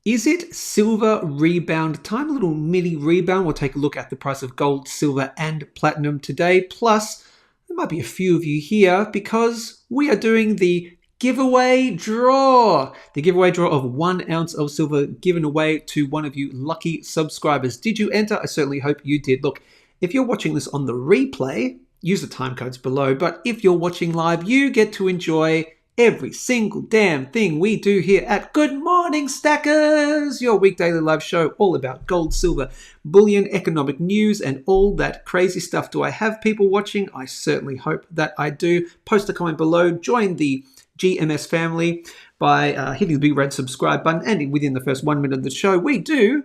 Is it silver rebound time? A little mini rebound. We'll take a look at the price of gold, silver, and platinum today. Plus, there might be a few of you here because we are doing the giveaway draw. The giveaway draw of 1 ounce of silver given away to one of you lucky subscribers. Did you enter? I certainly hope you did. Look, if you're watching this on the replay, use the time codes below. But if you're watching live, you get to enjoy every single damn thing we do here at Good Morning Stackers, your weekday live show all about gold, silver, bullion, economic news, and all that crazy stuff. Do I have people watching? I certainly hope that I do. Post a comment below. Join the GMS family by hitting the big red subscribe button. And within the first 1 minute of the show, we do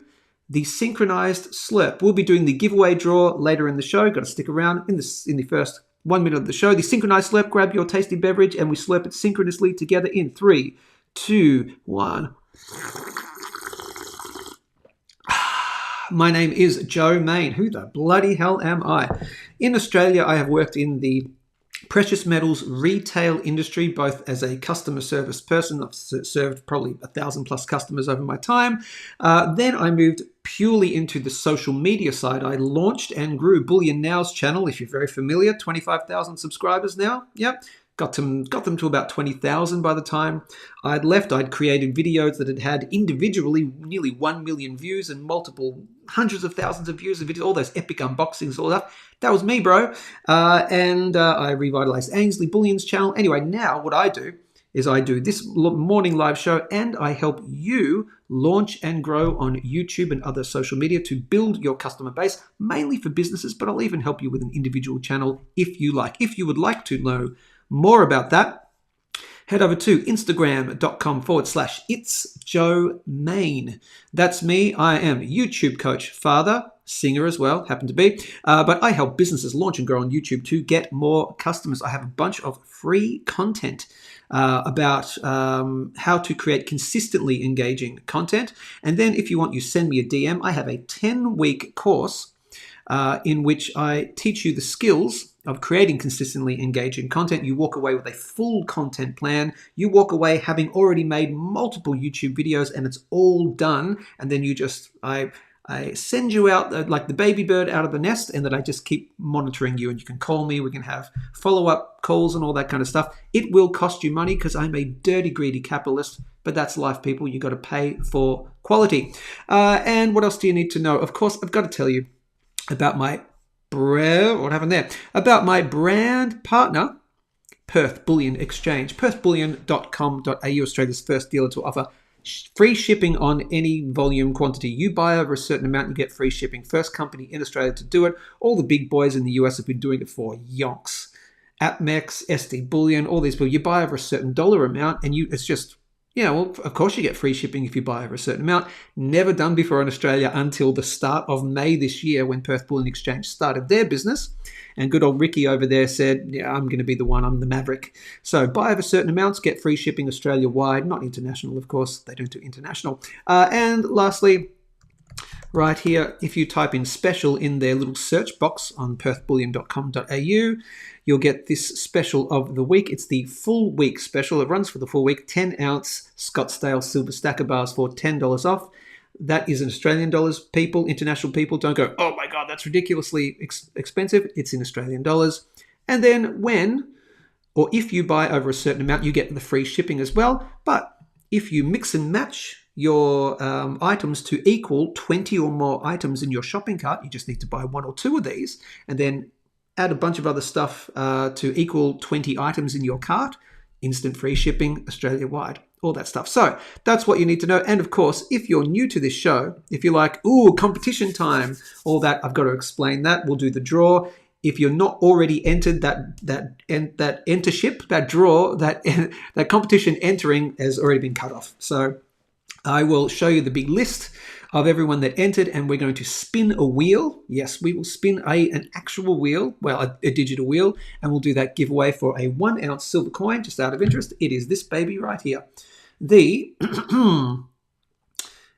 the synchronized slurp. We'll be doing the giveaway draw later in the show. Got to stick around in the first 1 minute of the show. The synchronized slurp. Grab your tasty beverage and we slurp it synchronously together in 3, 2, 1. My name is Joe Main. Who the bloody hell am I? In Australia, I have worked in the precious metals retail industry, both as a customer service person. I've served probably 1,000 plus customers over my time. Then I moved purely into the social media side. I launched and grew Bullion Now's channel, if you're very familiar, 25,000 subscribers now. Yep. Got them to about 20,000 by the time I'd left. I'd created videos that had individually nearly 1 million views and multiple hundreds of thousands of views of videos, all those epic unboxings, all that. That was me, bro. And I revitalized Ainslie Bullion's channel. Anyway, now what I do is I do this morning live show and I help you launch and grow on YouTube and other social media to build your customer base, mainly for businesses, but I'll even help you with an individual channel if you like. If you would like to know more about that, head over to instagram.com/It's Joe Main. That's me. I am YouTube coach, father, singer as well, happen to be. But I help businesses launch and grow on YouTube to get more customers. I have a bunch of free content about how to create consistently engaging content. And then if you want, you send me a DM. I have a 10-week course in which I teach you the skills of creating consistently engaging content. You walk away with a full content plan. You walk away having already made multiple YouTube videos and it's all done. And then I send you out like the baby bird out of the nest, and that I just keep monitoring you, and you can call me. We can have follow-up calls and all that kind of stuff. It will cost you money because I'm a dirty, greedy capitalist, but that's life, people. You got to pay for quality. And what else do you need to know? Of course, I've got to tell you about my about my brand partner, Perth Bullion Exchange. perthbullion.com.au, Australia's first dealer to offer free shipping on any volume quantity. You buy over a certain amount, you get free shipping. First company in Australia to do it. All the big boys in the US have been doing it for yonks. APMEX, SD Bullion, all these people. You buy over a certain dollar amount and it's just, well, of course you get free shipping if you buy over a certain amount. Never done before in Australia until the start of May this year when Perth Bullion Exchange started their business. And good old Ricky over there said, yeah, I'm going to be the one. I'm the maverick. So buy over certain amounts, get free shipping Australia-wide, not international, of course. They don't do international. And lastly, right here, if you type in special in their little search box on perthbullion.com.au, you'll get this special of the week. It's the full week special. It runs for the full week. 10-ounce Scottsdale silver stacker bars for $10 off. That is in Australian dollars. People, international people, don't go, oh my God, that's ridiculously expensive. It's in Australian dollars. And then if you buy over a certain amount, you get the free shipping as well. But if you mix and match your items to equal 20 or more items in your shopping cart, you just need to buy 1 or 2 of these and then add a bunch of other stuff to equal 20 items in your cart, instant free shipping Australia-wide, all that stuff. So that's what you need to know. And of course, if you're new to this show, if you're like, ooh, competition time, all that, I've got to explain that. We'll do the draw. If you're not already entered that competition entering has already been cut off. So I will show you the big list of everyone that entered, and we're going to spin a wheel. Yes, we will spin an actual wheel, well, a digital wheel, and we'll do that giveaway for a 1 ounce silver coin, just out of interest. It is this baby right here. It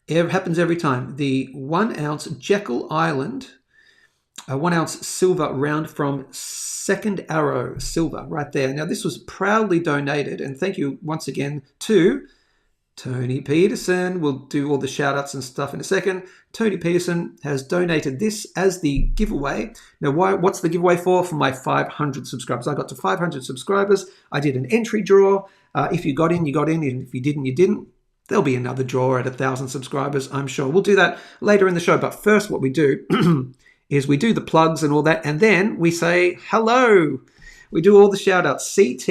happens every time. The 1 ounce Jekyll Island, a 1 ounce silver round from Second Arrow Silver right there. Now, this was proudly donated, and thank you once again to Tony Peterson. We'll do all the shout outs and stuff in a second. Tony Peterson has donated this as the giveaway. Now, what's the giveaway for? For my 500 subscribers. I got to 500 subscribers. I did an entry draw. If you got in, you got in. And if you didn't, you didn't. There'll be another draw at 1,000 subscribers, I'm sure. We'll do that later in the show. But first, what we do is we do the plugs and all that. And then we say hello. We do all the shout outs. CT.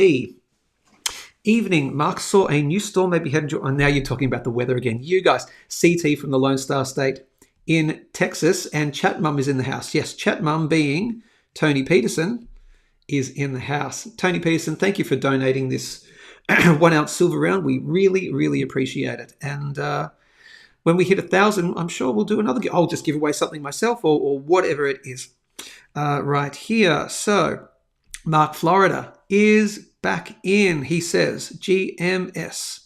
Evening, Mark saw a new storm maybe heading to, and now you're talking about the weather again. You guys, CT from the Lone Star State in Texas, and Chat Mum is in the house. Yes, Chat Mum being Tony Peterson is in the house. Tony Peterson, thank you for donating this 1 ounce silver round. We really, really appreciate it. And when we hit 1,000, I'm sure we'll do another. I'll just give away something myself or whatever it is. Right here. So, Mark Florida is back in. He says, GMS.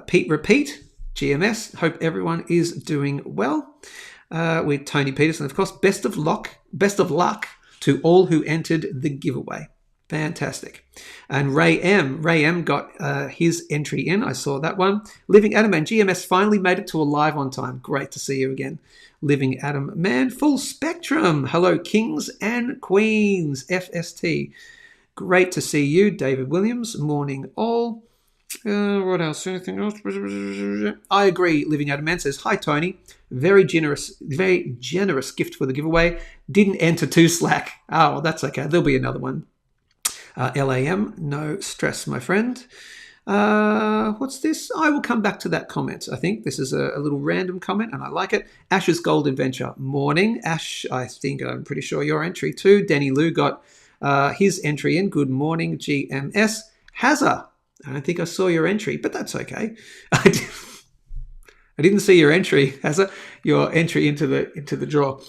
Pete Repeat, GMS. Hope everyone is doing well. With Tony Peterson, of course. Best of luck to all who entered the giveaway. Fantastic. And Ray M got his entry in. I saw that one. Living Adam and GMS finally made it to a live on time. Great to see you again. Living Adam Man, full spectrum. Hello, kings and queens. FST. Great to see you. David Williams, morning all. What else? Anything else? I agree. Living Adam Man says, hi, Tony. Very generous gift for the giveaway. Didn't enter too slack. Oh, well, that's okay. There'll be another one. LAM, no stress, my friend. What's this? I will come back to that comment. I think this is a little random comment, and I like it. Ash's Gold Adventure. Morning. Ash, I'm pretty sure your entry too. Danny Lou got his entry in. Good morning, GMS. Hazza. I don't think I saw your entry, but that's okay. I didn't see your entry, Hazza. Your entry into the draw.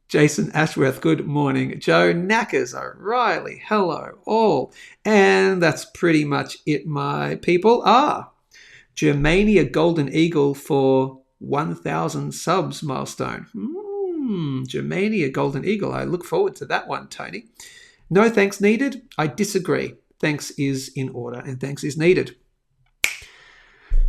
Jason Ashworth, good morning. Joe Knackers, O'Reilly, hello all. And that's pretty much it, my people. Germania Golden Eagle for 1,000 subs milestone. Germania Golden Eagle. I look forward to that one, Tony. No thanks needed. I disagree. Thanks is in order and thanks is needed.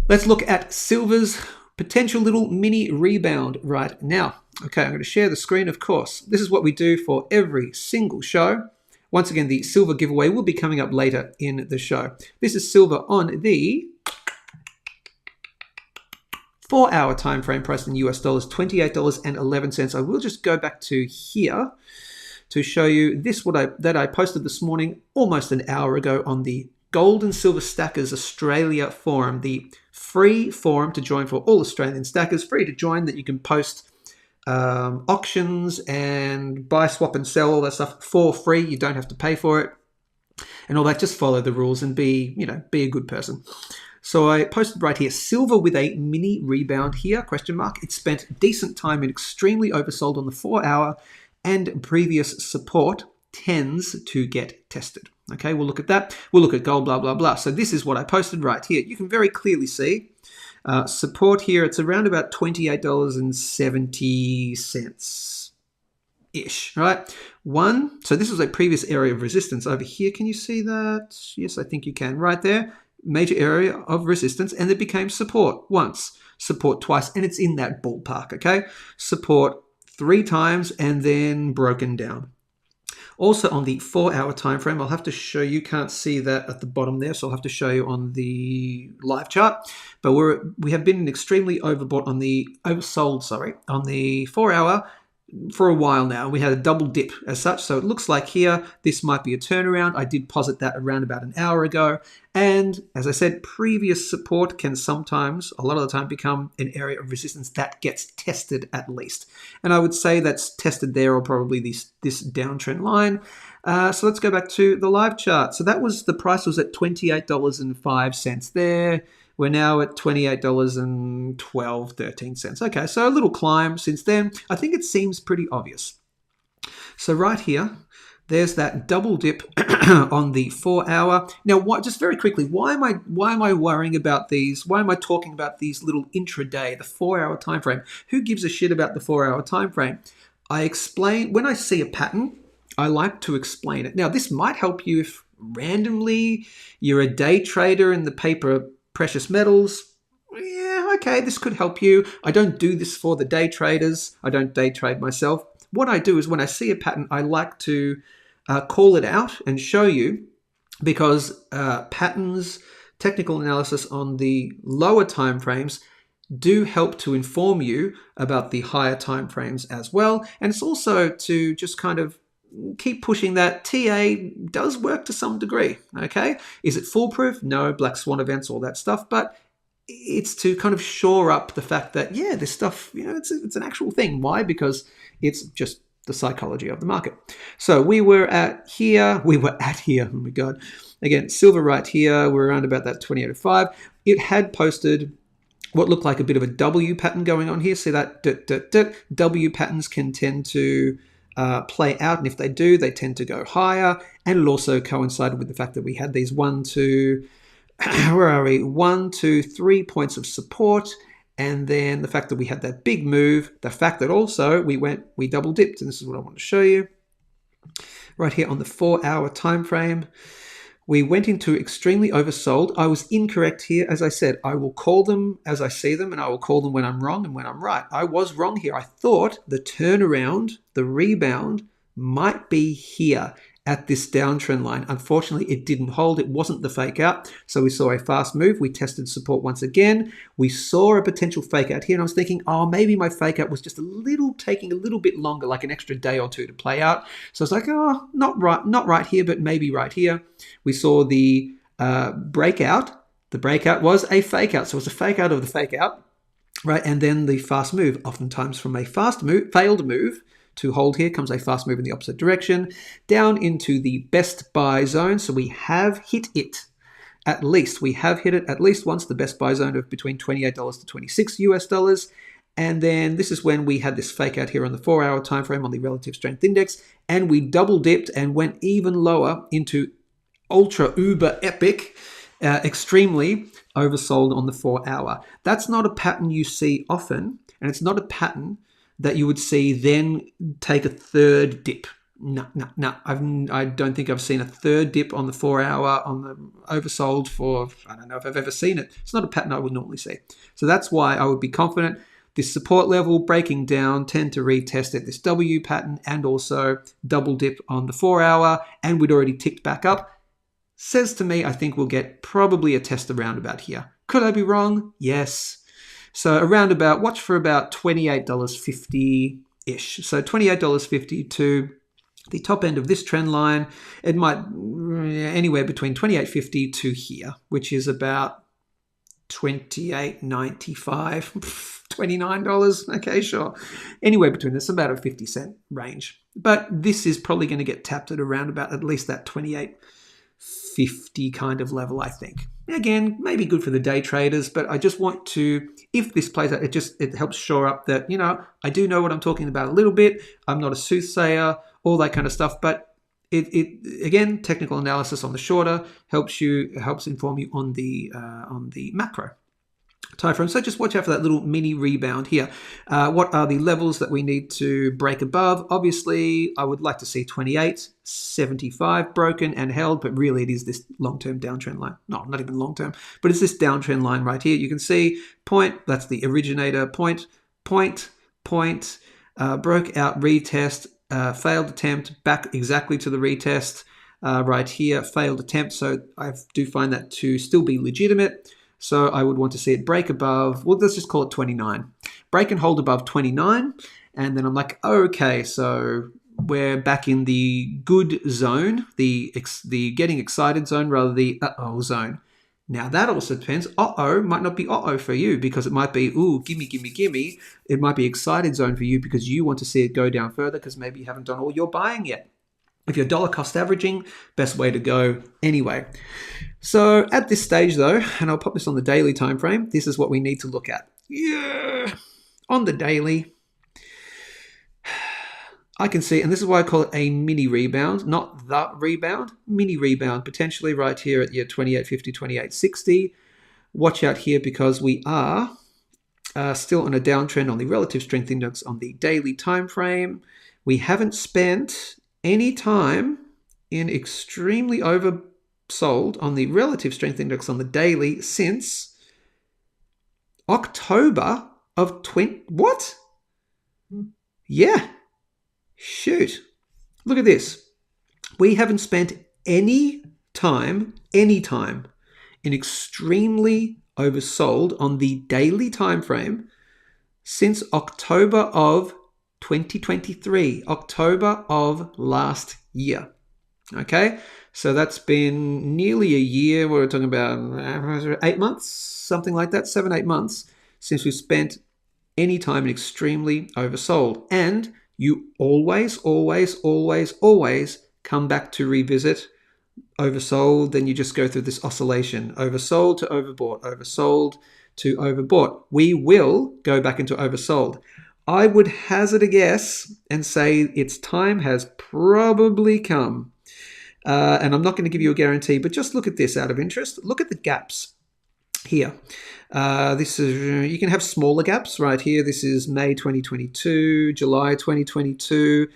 Let's look at Silver's potential little mini rebound right now. Okay, I'm going to share the screen, of course. This is what we do for every single show. Once again, the silver giveaway will be coming up later in the show. This is silver on the 4-hour time frame price in US dollars, $28.11. I will just go back to here to show you this that I posted this morning almost an hour ago on the Gold and Silver Stackers Australia forum, the free forum to join for all Australian stackers, free to join, that you can post auctions and buy, swap and sell, all that stuff for free. You don't have to pay for it and all that. Just follow the rules and be a good person. So I posted right here, silver with a mini rebound here, question mark. It spent decent time and extremely oversold on the 4-hour, and previous support tends to get tested. Okay, we'll look at that. We'll look at gold, blah, blah, blah. So this is what I posted right here. You can very clearly see support here. It's around about $28.70-ish, right? So this was a previous area of resistance over here. Can you see that? Yes, I think you can. Right there, major area of resistance, and it became support once, support twice, and it's in that ballpark, okay? Support 3 times and then broken down. Also on the 4-hour time frame, I'll have to show you, can't see that at the bottom there, so I'll have to show you on the live chart. But we have been extremely oversold on the 4-hour for a while now. We had a double dip as such, so it looks like here this might be a turnaround. I did posit that around about an hour ago, and as I said, previous support can sometimes, a lot of the time, become an area of resistance that gets tested at least. And I would say that's tested there, or probably this downtrend line. So let's go back to the live chart. So that was, the price was at $28.05 there. We're now at $28.12, 13 cents. Okay, so a little climb since then. I think it seems pretty obvious. So right here, there's that double dip on the 4-hour. Now, just very quickly, why am I worrying about these? Why am I talking about these little intraday, the 4-hour time frame? Who gives a shit about the 4-hour time frame? I explain when I see a pattern. I like to explain it. Now, this might help you if randomly you're a day trader in the paper precious metals, yeah, okay, this could help you. I don't do this for the day traders. I don't day trade myself. What I do is when I see a pattern, I like to call it out and show you, because patterns, technical analysis on the lower time frames do help to inform you about the higher time frames as well. And it's also to just kind of keep pushing that TA does work to some degree, okay? Is it foolproof? No, black swan events, all that stuff, but it's to kind of shore up the fact that, yeah, this stuff, it's an actual thing. Why? Because it's just the psychology of the market. So we were at here, oh my God. Again, silver right here, we're around about that 28.05. It had posted what looked like a bit of a W pattern going on here. See that W patterns can tend to play out, and if they do, they tend to go higher. And it also coincided with the fact that we had these 1, 2, 3 points of support, and then the fact that we had that big move, the fact that also we double dipped, and this is what I want to show you right here on the 4-hour time frame. We went into extremely oversold. I was incorrect here. As I said, I will call them as I see them, and I will call them when I'm wrong and when I'm right. I was wrong here. I thought the turnaround, the rebound, might be here at this downtrend line. Unfortunately, it didn't hold. It wasn't the fake out. So we saw a fast move. We tested support once again. We saw a potential fake out here, and I was thinking, oh, maybe my fake out was just taking a little bit longer, like an extra day or two to play out. So I was like, oh, not right here, but maybe right here. We saw the breakout. The breakout was a fake out. So it was a fake out of the fake out, right? And then the fast move. Oftentimes from a failed move to hold here comes a fast move in the opposite direction down into the best buy zone. So we have hit it at least. We have hit it at least once, the best buy zone of between $28 to $26 US. And then this is when we had this fake out here on the 4-hour time frame on the relative strength index, and we double dipped and went even lower into ultra uber epic, extremely oversold on the 4-hour. That's not a pattern you see often, and it's not a pattern that you would see then take a third dip. No. I don't think I've seen a third dip on the 4-hour on the oversold for, I don't know if I've ever seen it. It's not a pattern I would normally see. So that's why I would be confident. This support level breaking down, tend to retest at this W pattern and also double dip on the 4-hour, and we'd already ticked back up. Says to me, I think we'll get probably a test around about here. Could I be wrong? Yes. So around about, watch for about $28.50-ish. So $28.50 to the top end of this trend line. It might anywhere between $28.50 to here, which is about $28.95, $29. Okay, sure. Anywhere between this, about a 50-cent range. But this is probably going to get tapped at around about at least that $28.50 kind of level, I think. Again, maybe good for the day traders, but I just want to, if this plays out, it helps shore up that, I do know what I'm talking about a little bit. I'm not a soothsayer, all that kind of stuff, but it again, technical analysis on the shorter helps inform you on the macro time frame. So just watch out for that little mini rebound here. What are the levels that we need to break above? Obviously, I would like to see 28.75 broken and held, but really it is this long-term downtrend line. No, not even long-term, but it's this downtrend line right here. You can see point, that's the originator, point, broke out, retest, failed attempt, back exactly to the retest right here, failed attempt. So I do find that to still be legitimate. So I would want to see it break above, well, let's just call it 29. Break and hold above 29. And then I'm like, okay, so we're back in the good zone, the getting excited zone rather than the uh-oh zone. Now that also depends. Uh-oh might not be uh-oh for you, because it might be, ooh, gimme. It might be excited zone for you because you want to see it go down further because maybe you haven't done all your buying yet. If you're dollar cost averaging, best way to go anyway. So at this stage though, and I'll pop this on the daily time frame, this is what we need to look at. Yeah, on the daily, I can see, and this is why I call it a mini rebound, not the rebound, mini rebound, potentially right here at your 28.50, 28.60. Watch out here because we are still on a downtrend on the relative strength index on the daily time frame. We haven't spent any time in extremely oversold on the relative strength index on the daily since October of 20... What? Yeah. Shoot. Look at this. We haven't spent any time in extremely oversold on the daily time frame since October of 2023, October of last year. Okay, so that's been nearly a year. We're talking about 8 months, something like that, 7-8 months since we've spent any time in extremely oversold. And you always come back to revisit oversold. Then you just go through this oscillation, oversold to overbought, oversold to overbought. We will go back into oversold. I would hazard a guess and say its time has probably come. And I'm not going to give you a guarantee, but just look at this out of interest. Look at the gaps here. This is, you can have smaller gaps right here. This is May 2022, July 2022.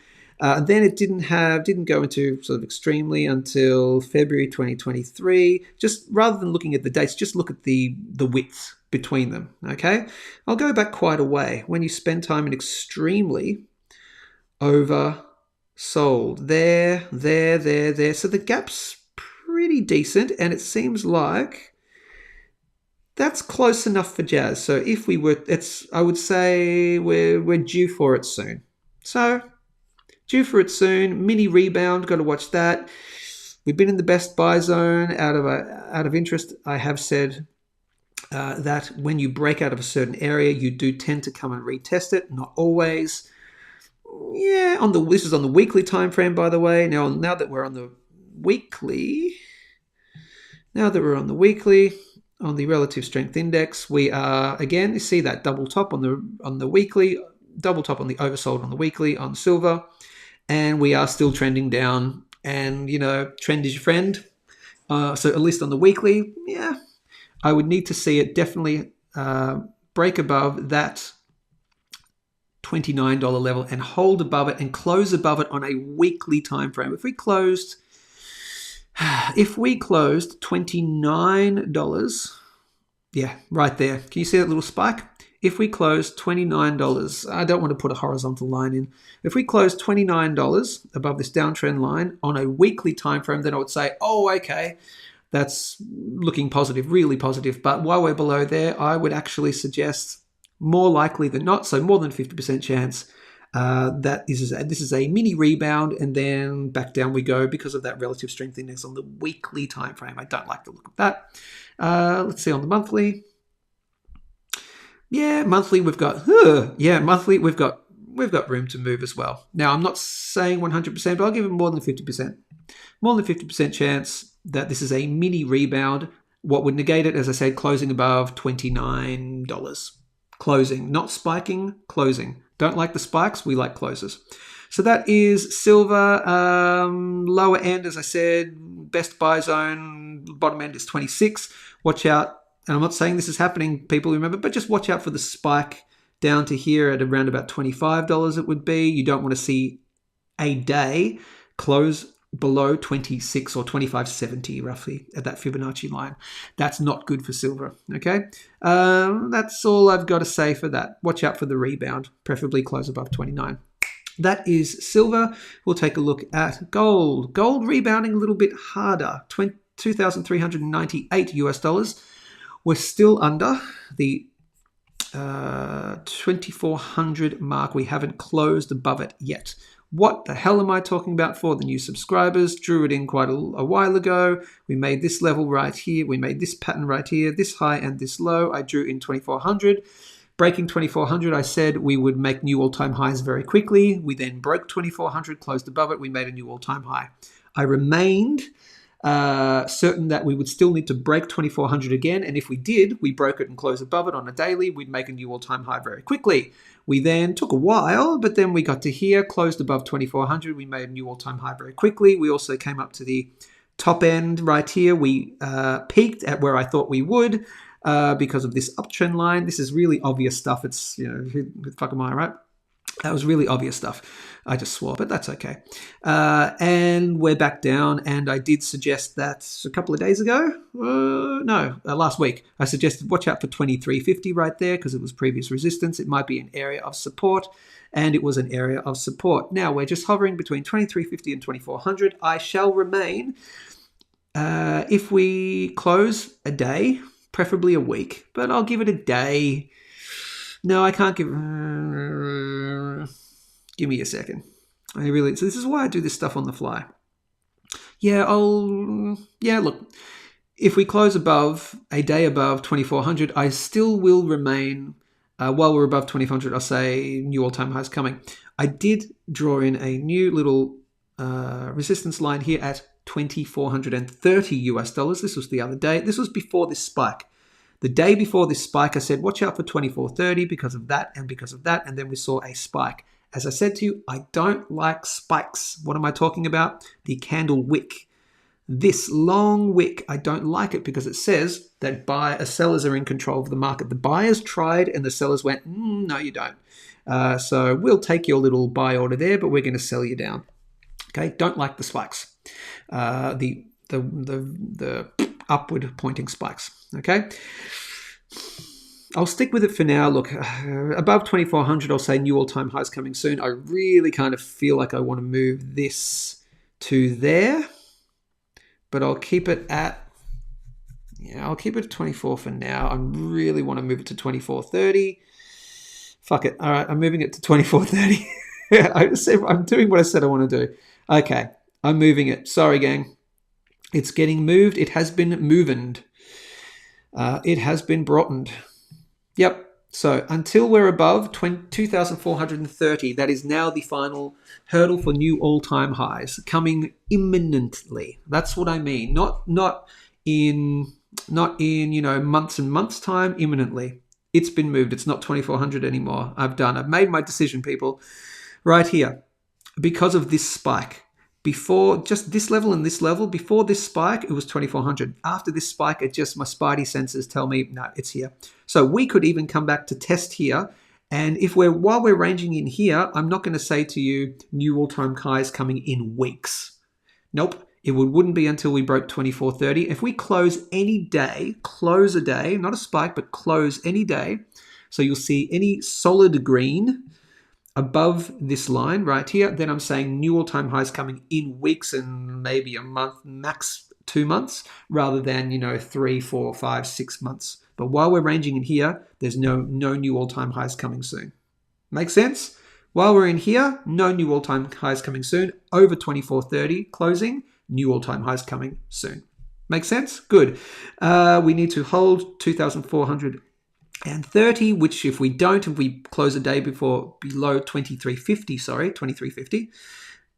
Then it didn't go into sort of extremely until February 2023. Just rather than looking at the dates, just look at the width between them. Okay, I'll go back quite a way. When you spend time in extremely oversold, there. So the gap's pretty decent, and it seems like that's close enough for jazz. So if we were, I would say we're due for it soon. So due for it soon. Mini rebound, got to watch that. We've been in the best buy zone. Out of interest, I have said that when you break out of a certain area, you do tend to come and retest it. Not always. Yeah, this is on the weekly time frame, by the way. Now that we're on the weekly, on the relative strength index, we are, again, you see that double top on the weekly, double top on the oversold on the weekly on silver, and we are still trending down. And trend is your friend. So at least on the weekly, yeah, I would need to see it definitely break above that $29 level and hold above it and close above it on a weekly time frame. If we closed $29, yeah, right there. Can you see that little spike? If we close $29, I don't want to put a horizontal line in. If we close $29 above this downtrend line on a weekly time frame, then I would say, oh, okay, that's looking positive, really positive. But while we're below there, I would actually suggest more likely than not, so more than 50% chance that this is a mini rebound, and then back down we go because of that relative strength index on the weekly time frame. I don't like the look of that. Let's see on the monthly. Yeah, monthly we've got room to move as well. Now I'm not saying 100%, but I'll give it more than 50%. More than 50% chance that this is a mini rebound. What would negate it, as I said, closing above $29. Closing, not spiking, closing. Don't like the spikes, we like closes. So that is silver. Lower end, as I said, best buy zone, bottom end is 26. Watch out. And I'm not saying this is happening, people remember, but just watch out for the spike down to here at around about $25 it would be. You don't want to see a day close below 26 or 25.70 roughly at that Fibonacci line. That's not good for silver, okay? That's all I've got to say for that. Watch out for the rebound, preferably close above 29. That is silver. We'll take a look at gold. Gold rebounding a little bit harder, $2,398 US. We're still under the 2,400 mark. We haven't closed above it yet. What the hell am I talking about for the new subscribers? Drew it in quite a while ago. We made this level right here. We made this pattern right here, this high and this low. I drew in 2,400. Breaking 2,400, I said we would make new all-time highs very quickly. We then broke 2,400, closed above it. We made a new all-time high. I remained certain that we would still need to break 2,400 again, and if we did, we broke it and closed above it on a daily, we'd make a new all-time high very quickly. We then took a while, but then we got to here, closed above 2,400, we made a new all-time high very quickly. We also came up to the top end right here. We peaked at where I thought we would because of this uptrend line. This is really obvious stuff. It's, who the fuck am I, right? That was really obvious stuff. I just swore, but that's okay. And we're back down, and I did suggest that a couple of days ago. Last week. I suggested watch out for 2350 right there because it was previous resistance. It might be an area of support, and it was an area of support. Now we're just hovering between 2350 and 2400. I shall remain if we close a day, preferably a week, but I'll give it a day. No, I can't give... give me a second. So this is why I do this stuff on the fly. Look, if we close above, a day above 2400, I still will remain, while we're above 2400, I'll say new all-time highs coming. I did draw in a new little resistance line here at 2430 US dollars. This was the other day. This was before this spike. The day before this spike, I said, watch out for 2430 because of that and because of that. And then we saw a spike. As I said to you, I don't like spikes. What am I talking about? The candle wick. This long wick, I don't like it because it says that sellers are in control of the market. The buyers tried and the sellers went, no, you don't. So we'll take your little buy order there, but we're going to sell you down. Okay, don't like the spikes. The upward pointing spikes. Okay, I'll stick with it for now. Look, above 2400, I'll say new all-time highs coming soon. I really kind of feel like I want to move this to there, but I'll keep it at 24 for now. I really want to move it to 2430. Fuck it. All right, I'm moving it to 2430. I'm doing what I said I want to do. Okay, I'm moving it. Sorry, gang. It's getting moved. It has been movened. It has been broadened. Yep. So until we're above 2,430, that is now the final hurdle for new all-time highs coming imminently. That's what I mean. Not in months and months time. Imminently. It's been moved. It's not 2,400 anymore. I've made my decision, people. Right here, because of this spike. Before just this level and this level, before this spike, it was 2,400. After this spike, my spidey senses tell me, no, it's here. So we could even come back to test here. And while we're ranging in here, I'm not going to say to you, new all-time highs coming in weeks. Nope. It wouldn't be until we broke 2430. If we close a day, not a spike, but close any day. So you'll see any solid green above this line right here, then I'm saying new all-time highs coming in weeks and maybe a month, max 2 months, rather than, 3, 4, 5, 6 months. But while we're ranging in here, there's no new all-time highs coming soon. Make sense? While we're in here, no new all-time highs coming soon. Over 2430 closing, new all-time highs coming soon. Make sense? Good. We need to hold 2,430, which if we close a day below 2350,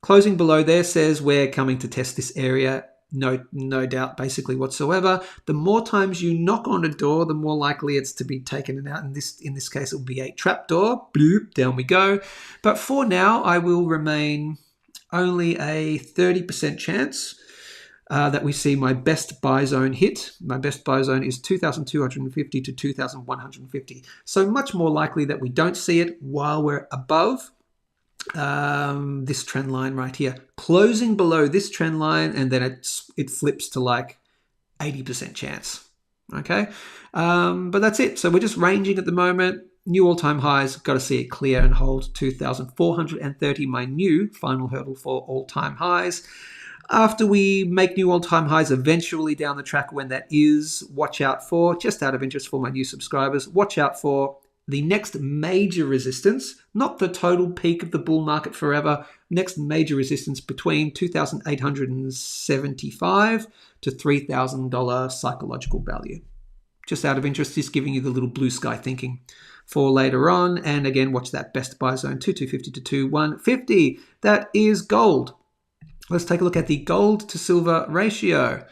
closing below there says we're coming to test this area. No doubt, basically whatsoever. The more times you knock on a door, the more likely it's to be taken out. In this case, it will be a trap door. Bloop, down we go. But for now, I will remain only a 30% chance that we see my best buy zone hit. My best buy zone is 2,250 to 2,150. So much more likely that we don't see it while we're above this trend line right here. Closing below this trend line, and then it flips to like 80% chance. Okay, but that's it. So we're just ranging at the moment. New all-time highs, got to see it clear and hold 2,430, my new final hurdle for all-time highs. After we make new all-time highs eventually down the track, when that is, watch out for, just out of interest for my new subscribers, watch out for the next major resistance, not the total peak of the bull market forever, next major resistance between $2,875 to $3,000 psychological value. Just out of interest, just giving you the little blue sky thinking for later on. And again, watch that best buy zone, 2,250 to 2,150. That is gold. Let's take a look at the gold to silver ratio.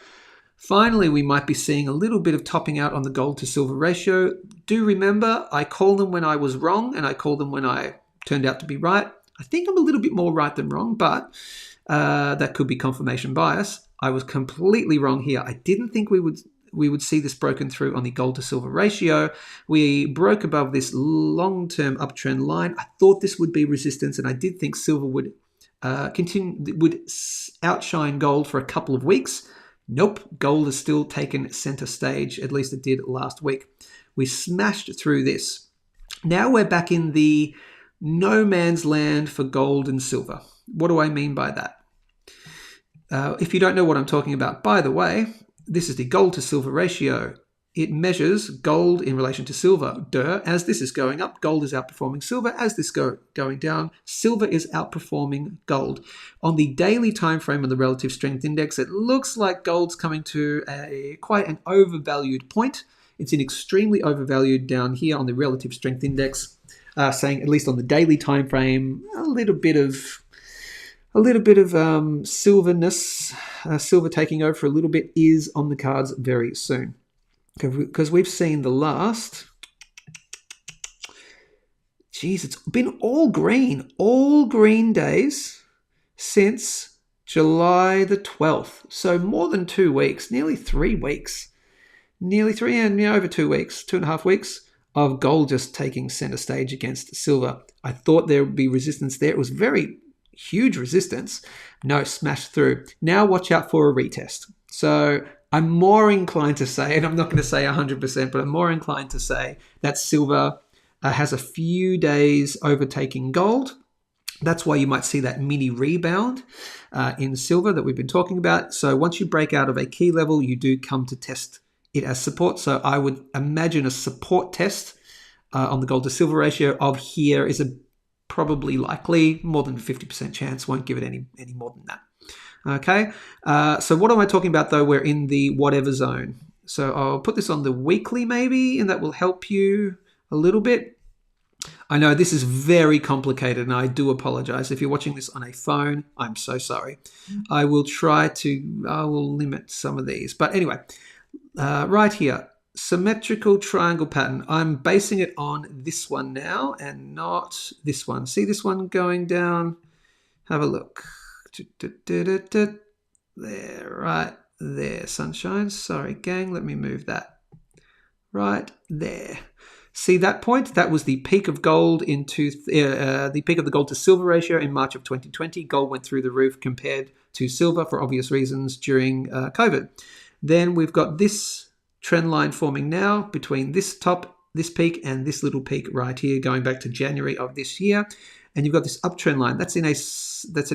Finally, we might be seeing a little bit of topping out on the gold to silver ratio. Do remember, I call them when I was wrong, and I call them when I turned out to be right. I think I'm a little bit more right than wrong, but that could be confirmation bias. I was completely wrong here. I didn't think we would we would see this broken through on the gold to silver ratio. We broke above this long-term uptrend line. I thought this would be resistance, and I did think silver would outshine gold for a couple of weeks. Nope, gold has still taken center stage, at least it did last week. We smashed through this. Now we're back in the no man's land for gold and silver. What do I mean by that? If you don't know what I'm talking about, by the way, this is the gold to silver ratio. It measures gold in relation to silver. As this is going up, gold is outperforming silver. As this going down, silver is outperforming gold. On the daily time frame of the relative strength index, it looks like gold's coming to quite an overvalued point. It's extremely overvalued down here on the relative strength index, saying at least on the daily time frame, a little bit of silverness, silver taking over for a little bit is on the cards very soon. Because we've seen the last, it's been all green days since July the 12th. So more than 2 weeks, nearly 3 weeks, over 2 weeks, 2.5 weeks of gold just taking center stage against silver. I thought there would be resistance there. It was very huge resistance. No, smashed through. Now watch out for a retest. So I'm more inclined to say, and I'm not going to say 100%, but I'm more inclined to say that silver has a few days overtaking gold. That's why you might see that mini rebound in silver that we've been talking about. So once you break out of a key level, you do come to test it as support. So I would imagine a support test on the gold to silver ratio of here is probably likely, more than a 50% chance, won't give it any more than that. Okay, so what am I talking about though? We're in the whatever zone. So I'll put this on the weekly maybe, and that will help you a little bit. I know this is very complicated, and I do apologize. If you're watching this on a phone, I'm so sorry. I will limit some of these. But anyway, right here, symmetrical triangle pattern. I'm basing it on this one now and not this one. See this one going down? Have a look. There, right there, sunshine. Sorry, gang, let me move that. Right there. See that point? That was the peak of gold the peak of the gold to silver ratio in March of 2020. Gold went through the roof compared to silver for obvious reasons during COVID. Then we've got this trend line forming now between this peak and this little peak right here, going back to January of this year. And you've got this uptrend line. That's in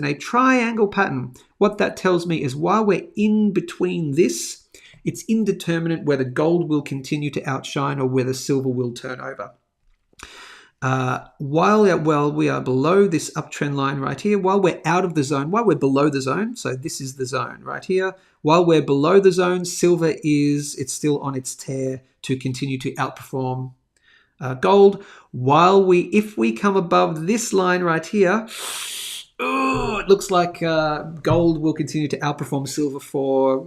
a triangle pattern. What that tells me is while we're in between this, it's indeterminate whether gold will continue to outshine or whether silver will turn over. While we are below this uptrend line right here, while we're out of the zone, while we're below the zone, so this is the zone right here, while we're below the zone, silver it's still on its tear to continue to outperform gold. If we come above this line right here, it looks like gold will continue to outperform silver for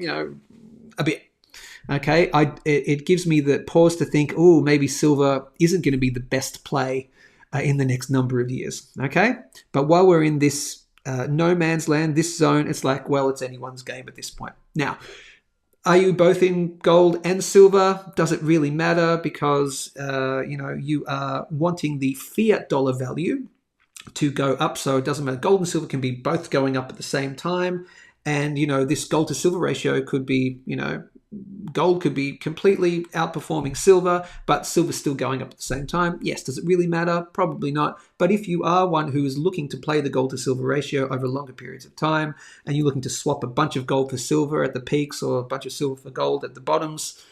a bit. Okay, it gives me the pause to think, maybe silver isn't going to be the best play in the next number of years. Okay, but while we're in this no man's land, this zone, it's like, well, it's anyone's game at this point. Now, are you both in gold and silver? Does it really matter? Because you are wanting the fiat dollar value to go up, so it doesn't matter. Gold and silver can be both going up at the same time, and this gold to silver ratio could be, gold could be completely outperforming silver, but silver's still going up at the same time. Yes, does it really matter? Probably not. But if you are one who is looking to play the gold to silver ratio over longer periods of time, and you're looking to swap a bunch of gold for silver at the peaks or a bunch of silver for gold at the bottoms,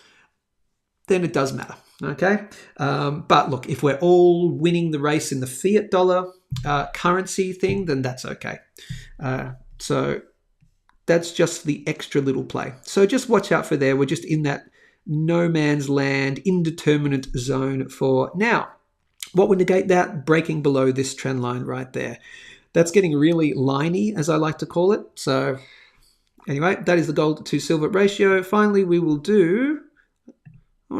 then it does matter. Okay, but look, if we're all winning the race in the fiat dollar currency thing, then that's okay. So that's just the extra little play. So just watch out for there. We're just in that no man's land, indeterminate zone for now. What would negate that? Breaking below this trend line right there. That's getting really liney, as I like to call it. So anyway, that is the gold to silver ratio. Finally, I want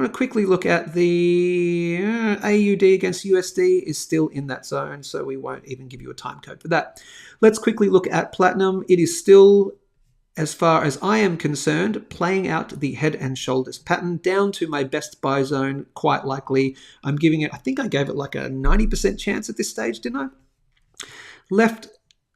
to quickly look at the AUD against USD is still in that zone, so we won't even give you a time code for that. Let's quickly look at platinum. It is still as far as I am concerned, playing out the head and shoulders pattern down to my best buy zone, quite likely. I'm giving it, I think I gave it like a 90% chance at this stage, didn't I? Left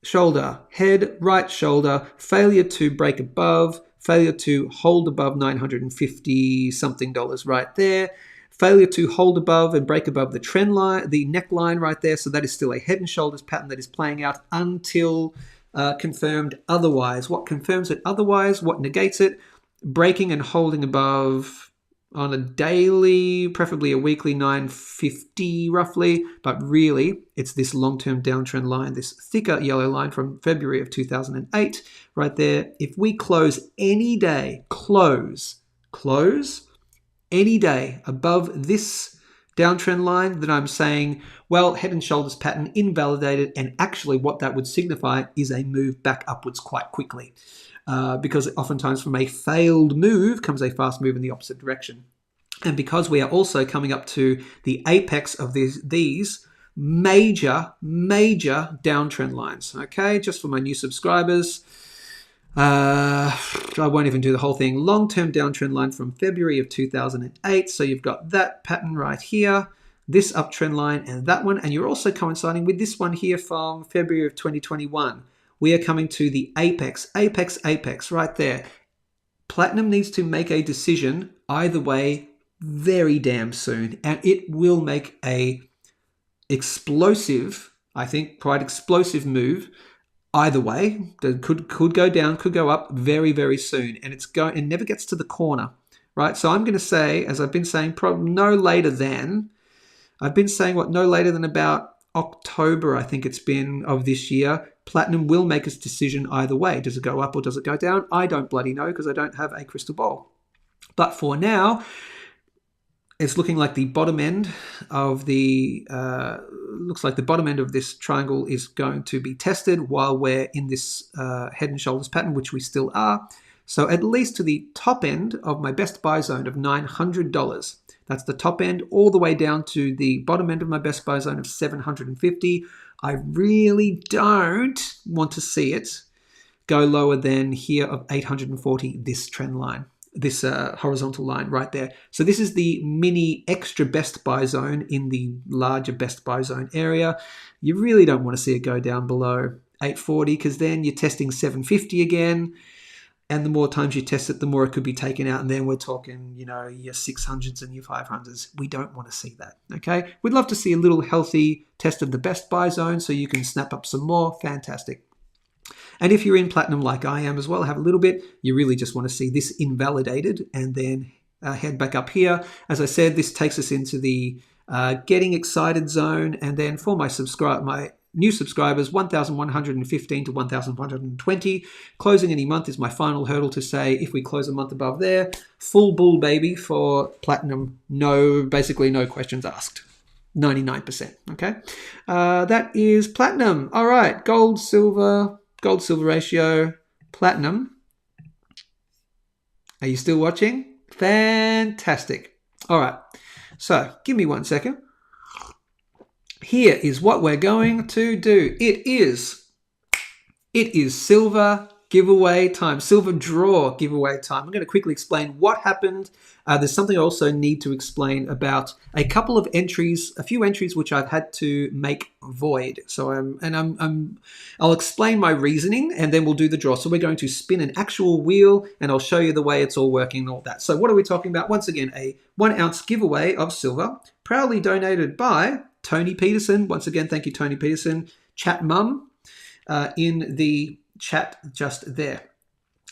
shoulder, head, right shoulder, failure to break above, failure to hold above $950 something right there, failure to hold above and break above the trend line, the neckline right there. So that is still a head and shoulders pattern that is playing out until confirmed otherwise. What confirms it otherwise? What negates it? Breaking and holding above on a daily, preferably a weekly, 950 roughly, but really it's this long-term downtrend line, this thicker yellow line from February of 2008 right there. If we close any day, close any day above this downtrend line, then I'm saying, well, head and shoulders pattern invalidated, and actually what that would signify is a move back upwards quite quickly. Because oftentimes from a failed move comes a fast move in the opposite direction. And because we are also coming up to the apex of these major downtrend lines, okay? Just for my new subscribers, I won't even do the whole thing. Long-term downtrend line from February of 2008. So you've got that pattern right here, this uptrend line and that one. And you're also coinciding with this one here from February of 2021. We are coming to the apex right there. Platinum needs to make a decision either way very damn soon, and it will make a explosive, I think quite explosive move either way. That could go down, could go up very, very soon, and it never gets to the corner, right? So I'm going to say, as I've been saying, probably no later than about October, I think it's been, of this year, Platinum will make its decision either way. Does it go up or does it go down? I don't bloody know, because I don't have a crystal ball. But for now, it's looking like the bottom end of the bottom end of this triangle is going to be tested while we're in this head and shoulders pattern, which we still are. So at least to the top end of my best buy zone of $900. That's the top end, all the way down to the bottom end of my best buy zone of $750. I really don't want to see it go lower than here of $840, this trend line, this horizontal line right there. So this is the mini extra best buy zone in the larger best buy zone area. You really don't want to see it go down below $840, because then you're testing $750 again. And the more times you test it, the more it could be taken out. And then we're talking, your 600s and your 500s. We don't want to see that, okay? We'd love to see a little healthy test of the best buy zone so you can snap up some more. Fantastic. And if you're in platinum like I am as well, have a little bit, you really just want to see this invalidated and then head back up here. As I said, this takes us into the getting excited zone. And then for my new subscribers, 1,115 to 1,120. Closing any month is my final hurdle to say, if we close a month above there, full bull baby for platinum. Basically no questions asked. 99%, okay? That is platinum. All right, gold, silver ratio, platinum. Are you still watching? Fantastic. All right, so give me 1 second. Here is what we're going to do. It is silver giveaway time, silver draw giveaway time. I'm going to quickly explain what happened. There's something I also need to explain about a couple of entries, a few entries which I've had to make void. So I'll explain my reasoning and then we'll do the draw. So we're going to spin an actual wheel and I'll show you the way it's all working and all that. So what are we talking about? Once again, a 1 ounce giveaway of silver, proudly donated by Tony Peterson. Once again, thank you, Tony Peterson. Chat mum in the chat just there.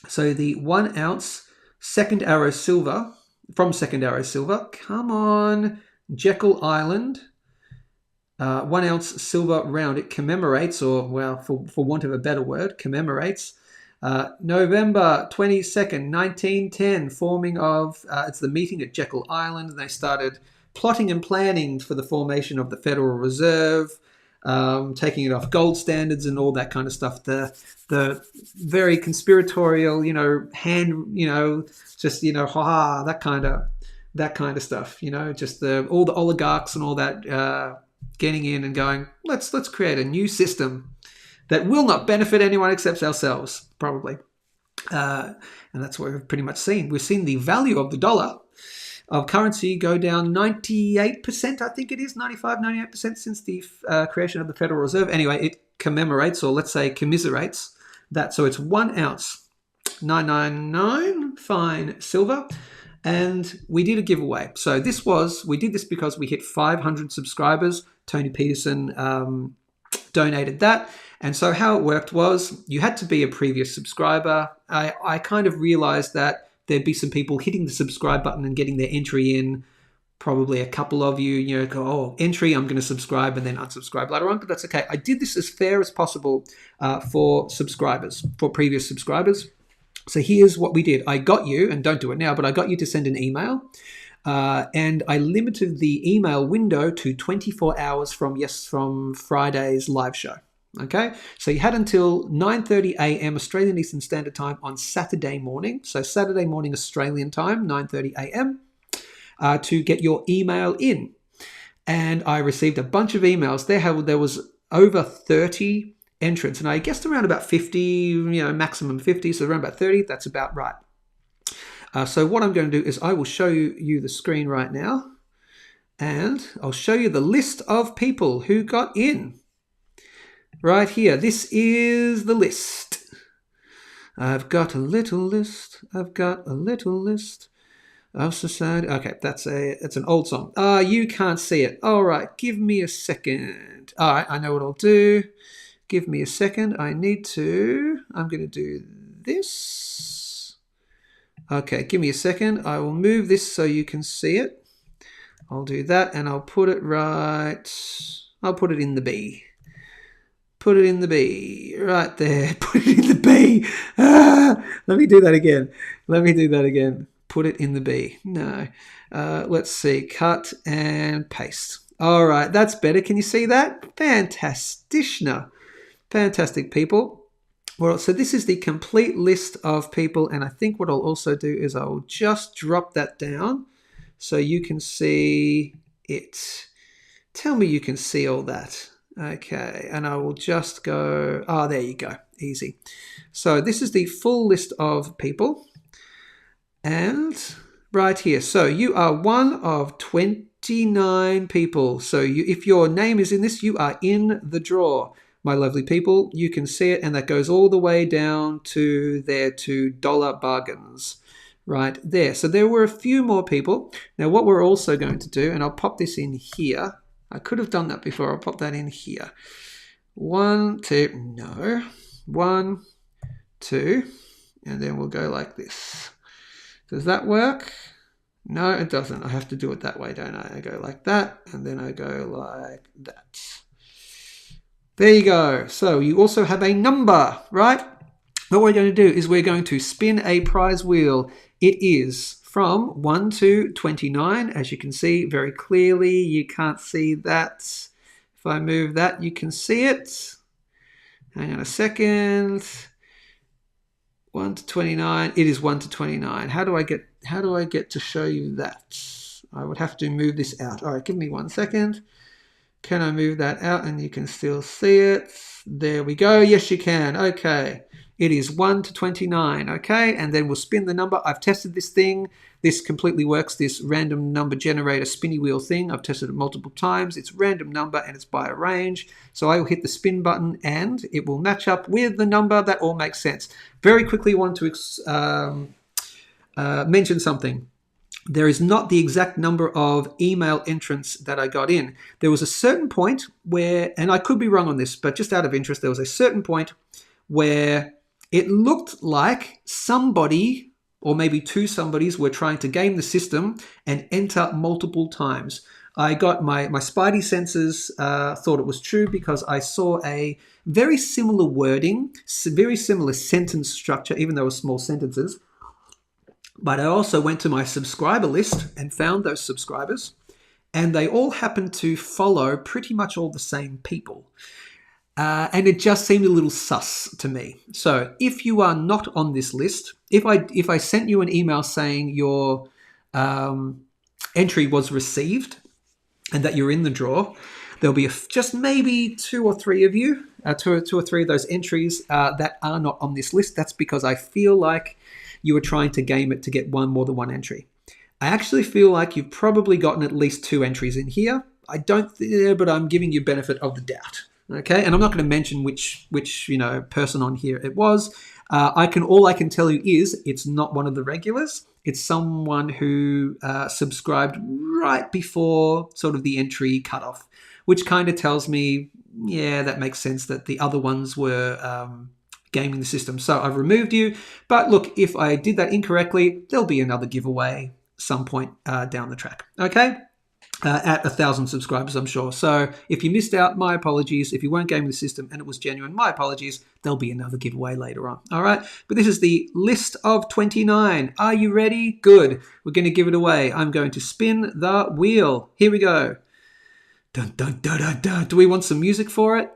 So the 1 ounce Second Arrow silver from Second Arrow Silver. Come on, Jekyll Island. 1 ounce silver round. It commemorates, or well, for want of a better word, commemorates November 22nd, 1910, forming of, it's the meeting at Jekyll Island. They started plotting and planning for the formation of the Federal Reserve, taking it off gold standards and all that kind of stuff. The very conspiratorial, that kind of stuff. Just all the oligarchs and all that getting in and going, let's create a new system that will not benefit anyone except ourselves, probably. And that's what we've pretty much seen. We've seen the value of the dollar of currency go down 98%, I think it is, 95, 98% since the creation of the Federal Reserve. Anyway, it commemorates, or let's say commiserates, that. So it's 1 ounce, 999 fine silver. And we did a giveaway. So we did this because we hit 500 subscribers. Tony Peterson donated that. And so how it worked was you had to be a previous subscriber. I kind of realized that there'd be some people hitting the subscribe button and getting their entry in. Probably a couple of you, go, oh, entry, I'm going to subscribe and then unsubscribe later on. But that's okay. I did this as fair as possible for subscribers, for previous subscribers. So here's what we did. I got you, and don't do it now, but I got you to send an email. And I limited the email window to 24 hours from Friday's live show. Okay, so you had until 9:30 a.m. Australian Eastern Standard Time on Saturday morning. So Saturday morning Australian time, 9:30 a.m. To get your email in. And I received a bunch of emails. There was over 30 entrants, and I guessed around about 50, maximum 50, so around about 30. That's about right. So what I'm going to do is I will show you the screen right now, and I'll show you the list of people who got in. Right here, this is the list. I've got a little list. I've got a little list of society. Okay, it's an old song. You can't see it. All right, give me a second. All right, I know what I'll do. Give me a second. I'm going to do this. Okay, give me a second. I will move this so you can see it. I'll do that, and I'll put it I'll put it in the B. Put it in the B, right there. Put it in the B. Let me do that again. Put it in the B. No. Let's see. Cut and paste. All right, that's better. Can you see that? Fantastic, people. Well, so this is the complete list of people, and I think what I'll also do is I'll just drop that down so you can see it. Tell me you can see all that. Okay, and I will just go, there you go, easy. So this is the full list of people, and right here. So you are one of 29 people. So if your name is in this, you are in the draw, my lovely people. You can see it, and that goes all the way down to their $2 bargains right there. So there were a few more people. Now what we're also going to do, and I'll pop this in here. I could have done that before. I'll pop that in here. 1, 2, no. 1, 2, and then we'll go like this. Does that work? No, it doesn't. I have to do it that way, don't I? I go like that, and then I go like that. There you go. So you also have a number, right? What we're going to do is we're going to spin a prize wheel. It is from 1 to 29, as you can see very clearly. You can't see that. If I move that, you can see it. Hang on a second. 1 to 29. It is 1 to 29. How do I get to show you that? I would have to move this out. All right, give me 1 second. Can I move that out and you can still see it? There we go. Yes, you can. Okay. It is 1 to 29, okay? And then we'll spin the number. I've tested this thing. This completely works, this random number generator spinny wheel thing. I've tested it multiple times. It's random number and it's by a range. So I will hit the spin button and it will match up with the number. That all makes sense. Very quickly, I want to mention something. There is not the exact number of email entrants that I got in. There was a certain point where, and I could be wrong on this, but just out of interest, there was a certain point where it looked like somebody, or maybe two somebodies, were trying to game the system and enter multiple times. I got my spidey senses thought it was true because I saw a very similar wording, very similar sentence structure, even though it was small sentences. But I also went to my subscriber list and found those subscribers, and they all happened to follow pretty much all the same people. And it just seemed a little sus to me. So if you are not on this list, if I sent you an email saying your entry was received and that you're in the draw, there'll be just maybe 2 or 3 of you two or three of those entries that are not on this list. That's because I feel like you were trying to game it to get more than one entry. I actually feel like you've probably gotten at least 2 entries in here. I don't, but I'm giving you benefit of the doubt. Okay, and I'm not going to mention which person on here it was. All I can tell you is it's not one of the regulars. It's someone who subscribed right before sort of the entry cutoff, which kind of tells me, yeah, that makes sense that the other ones were gaming the system. So I've removed you. But look, if I did that incorrectly, there'll be another giveaway some point down the track. Okay. At 1,000 subscribers, I'm sure. So if you missed out, my apologies. If you weren't gaming the system and it was genuine, my apologies. There'll be another giveaway later on. All right. But this is the list of 29. Are you ready? Good. We're going to give it away. I'm going to spin the wheel. Here we go. Dun, dun, dun, dun, dun. Do we want some music for it?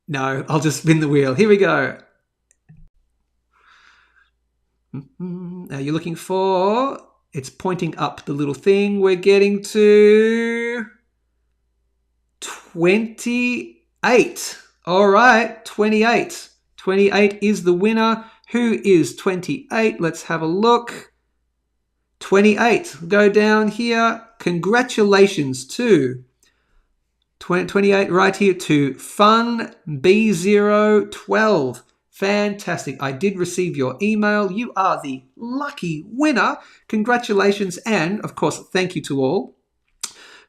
No, I'll just spin the wheel. Here we go. Are you looking for... It's pointing up the little thing. We're getting to 28. All right, 28. 28 is the winner. Who is 28? Let's have a look. 28. Go down here. Congratulations to 28 right here to Fun B012. Fantastic. I did receive your email. You are the lucky winner. Congratulations. And, of course, thank you to all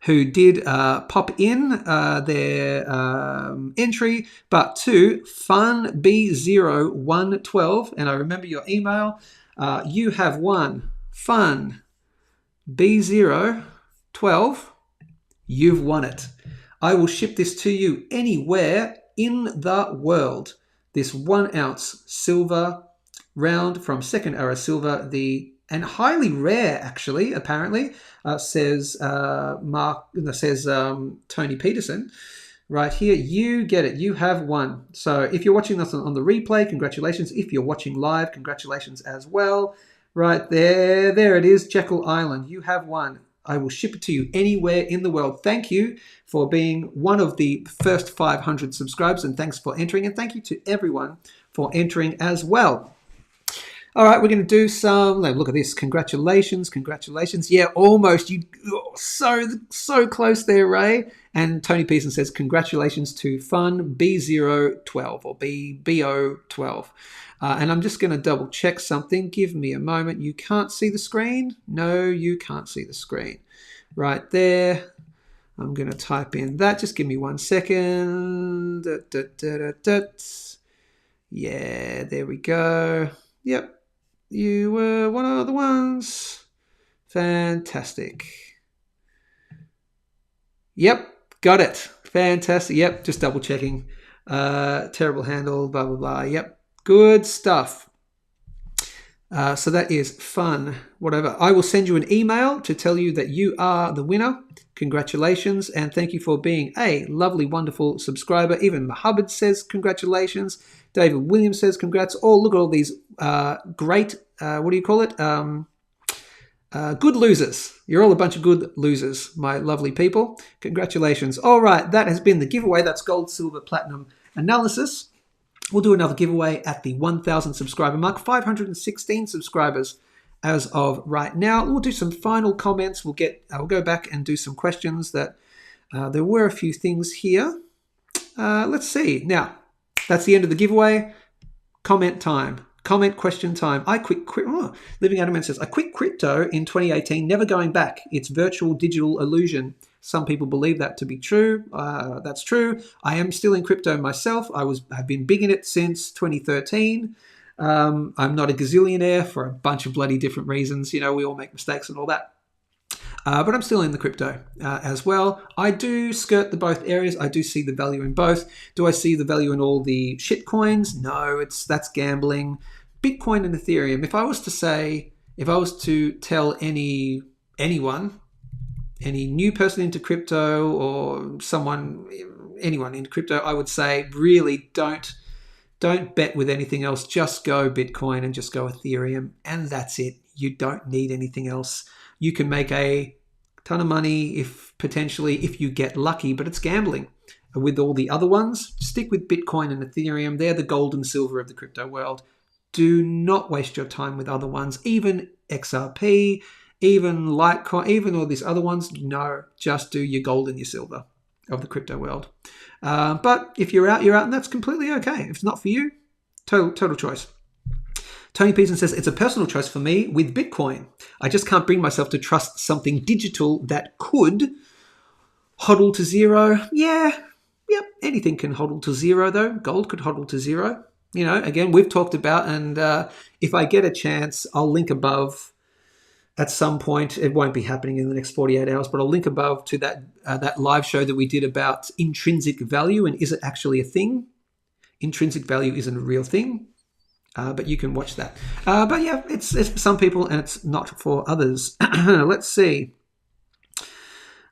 who did pop in their entry. But to Fun B0112, and I remember your email, you have won Fun B012. You've won it. I will ship this to you anywhere in the world. This 1 ounce silver round from Second Era Silver, and highly rare actually, apparently, says Tony Peterson right here. You get it. You have won. So if you're watching this on the replay, congratulations. If you're watching live, congratulations as well. Right there. There it is. Jekyll Island. You have won. I will ship it to you anywhere in the world. Thank you for being one of the first 500 subscribers, and thanks for entering. And thank you to everyone for entering as well. All right, we're going to do some. Look at this. Congratulations, congratulations. Yeah, almost. You so close there, Ray. And Tony Pearson says congratulations to Fun B012 or BO12. And I'm just going to double check something. Give me a moment. You can't see the screen? No, you can't see the screen. Right there. I'm going to type in that. Just give me 1 second. Yeah, there we go. Yep. You were one of the ones. Fantastic. Yep. Got it. Fantastic. Yep. Just double checking. Terrible handle. Blah, blah, blah. Yep. Good stuff. So that is fun, whatever. I will send you an email to tell you that you are the winner. Congratulations, and thank you for being a lovely, wonderful subscriber. Even Mohammed says congratulations. David Williams says congrats. Oh, look at all these great, what do you call it? Good losers. You're all a bunch of good losers, my lovely people. Congratulations. All right, that has been the giveaway. That's gold, silver, platinum analysis. We'll do another giveaway at the 1,000 subscriber mark. 516 subscribers as of right now. We'll do some final comments. We'll go back and do some questions. There were a few things here. Let's see. Now, that's the end of the giveaway. Comment time. Comment question time. Living Adamant says, I quit crypto in 2018, never going back. It's virtual digital illusion. Some people believe that to be true. That's true. I am still in crypto myself. I've been big in it since 2013. I'm not a gazillionaire for a bunch of bloody different reasons. You know, we all make mistakes and all that. But I'm still in the crypto as well. I do skirt the both areas. I do see the value in both. Do I see the value in all the shit coins? No, that's gambling. Bitcoin and Ethereum. If I was to tell anyone, any new person into crypto or anyone into crypto, I would say really don't bet with anything else. Just go Bitcoin and just go Ethereum, and that's it. You don't need anything else. You can make a ton of money if potentially if you get lucky, but it's gambling. With all the other ones, stick with Bitcoin and Ethereum. They're the gold and silver of the crypto world. Do not waste your time with other ones, even XRP, even Litecoin, even all these other ones. No, just do your gold and your silver of the crypto world. But if you're out, and that's completely okay. If it's not for you, total choice. Tony Peterson says, it's a personal choice for me with Bitcoin. I just can't bring myself to trust something digital that could hodl to zero. Yeah, yep, anything can hodl to zero though. Gold could hodl to zero. You know, again, we've talked about, and if I get a chance, I'll link above at some point. It won't be happening in the next 48 hours, but I'll link above to that live show that we did about intrinsic value and is it actually a thing? Intrinsic value isn't a real thing. But you can watch that. But yeah, it's for some people and it's not for others. Let's see.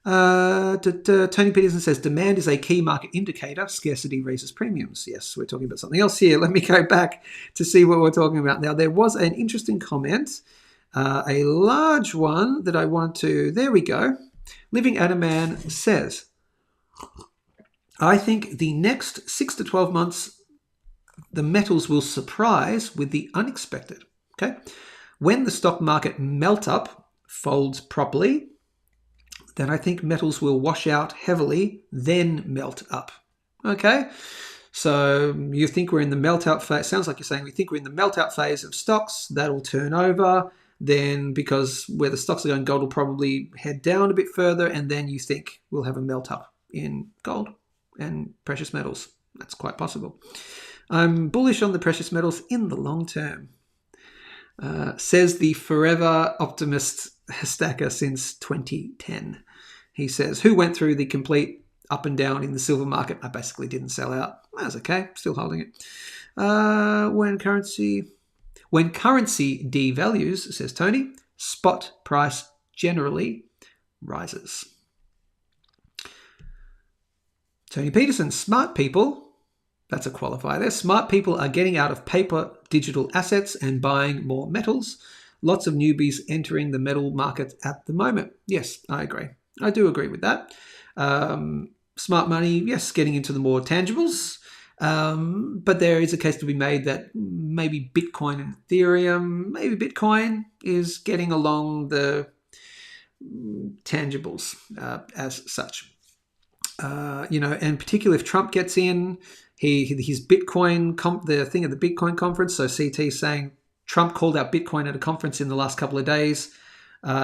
Tony Peterson says, demand is a key market indicator. Scarcity raises premiums. Yes, we're talking about something else here. Let me go back to see what we're talking about. Now, there was an interesting comment, a large one that I want to... There we go. Living Adaman says, I think the next 6 to 12 months... the metals will surprise with the unexpected. Okay, when the stock market melt up, folds properly, then I think metals will wash out heavily, then melt up. Okay, so you think we're in the melt out phase? Sounds like you're saying we think we're in the melt out phase of stocks. That'll turn over. Then, because where the stocks are going, gold will probably head down a bit further, and then you think we'll have a melt up in gold and precious metals. That's quite possible. I'm bullish on the precious metals in the long term, says the forever optimist stacker since 2010. He says, who went through the complete up and down in the silver market? I basically didn't sell out. That's okay. Still holding it. When currency devalues, says Tony, spot price generally rises. Tony Peterson, smart people... That's a qualifier there. Smart people are getting out of paper digital assets and buying more metals. Lots of newbies entering the metal market at the moment. Yes, I agree. I do agree with that. Smart money, yes, getting into the more tangibles. But there is a case to be made that maybe Bitcoin and Ethereum, maybe Bitcoin is getting along the tangibles as such. And particularly if Trump gets in, his Bitcoin, the thing at the Bitcoin conference, so CT saying Trump called out Bitcoin at a conference in the last couple of days,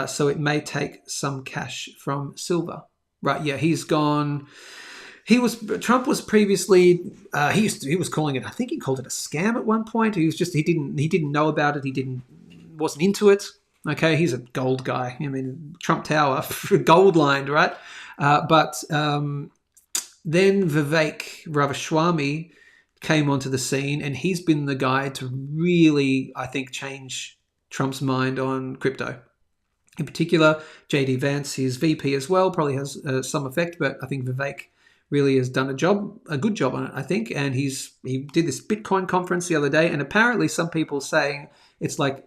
so it may take some cash from silver. Right, yeah, he's gone. Trump was previously, he was calling it, I think he called it a scam at one point. He didn't know about it, wasn't into it. Okay, he's a gold guy. I mean, Trump Tower, gold lined, right? But then Vivek Ramaswamy came onto the scene, and he's been the guy to really, I think, change Trump's mind on crypto. In particular, JD Vance, his VP as well, probably has some effect, but I think Vivek really has done a good job on it, I think. And he did this Bitcoin conference the other day, and apparently some people saying it's like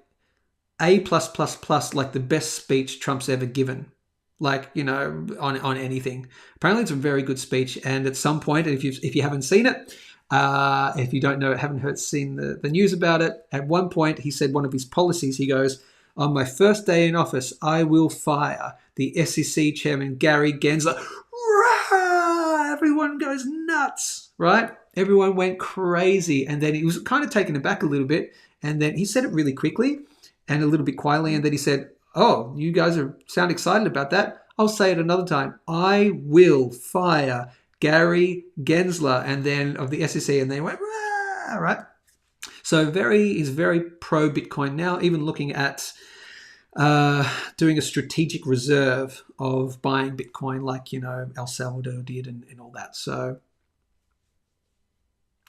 A+++, like the best speech Trump's ever given. Like, on anything. Apparently it's a very good speech, and at some point, if you haven't seen it, if you don't know, seen the news about it, at one point he said one of his policies, he goes, on my first day in office, I will fire the SEC chairman, Gary Gensler. Rah! Everyone goes nuts, right? Everyone went crazy, and then he was kind of taken aback a little bit, and then he said it really quickly and a little bit quietly, and then he said, oh, you guys sound excited about that. I'll say it another time. I will fire Gary Gensler, and then of the SEC, and they went, rah, right? So he's very pro Bitcoin now, even looking at doing a strategic reserve of buying Bitcoin like, El Salvador did and all that. So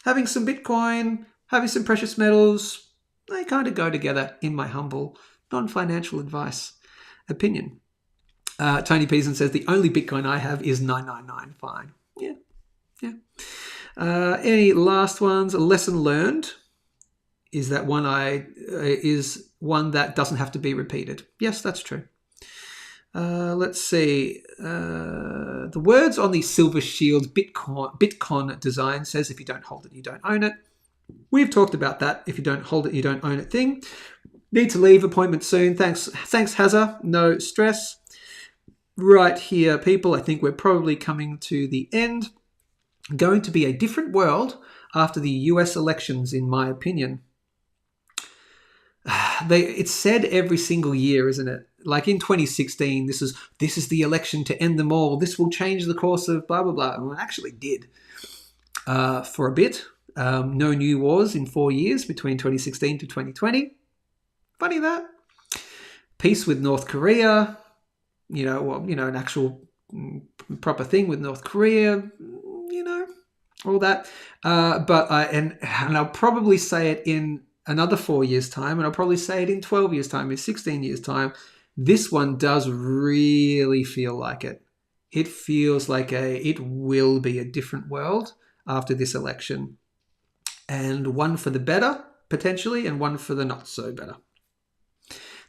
having some Bitcoin, having some precious metals, they kind of go together in my humble non-financial advice opinion. Tony Pearson says, the only Bitcoin I have is 999. Fine. Yeah. Any last ones? A lesson learned is that one that doesn't have to be repeated. Yes, that's true. Let's see. The words on the Silver Shield Bitcoin design says if you don't hold it, you don't own it. We've talked about that. If you don't hold it, you don't own it thing. Need to leave. Appointment soon. Thanks, Hazza. No stress. Right here, people. I think we're probably coming to the end. Going to be a different world after the US elections, in my opinion. It's said every single year, isn't it? Like in 2016, this is the election to end them all. This will change the course of blah, blah, blah. Well, it actually did for a bit. No new wars in 4 years between 2016 to 2020. Funny that. Peace with North Korea. An actual proper thing with North Korea. All that. But I'll probably say it in another 4 years' time, and I'll probably say it in 12 years' time, in 16 years' time. This one does really feel like it. It feels like it will be a different world after this election. And one for the better, potentially, and one for the not so better.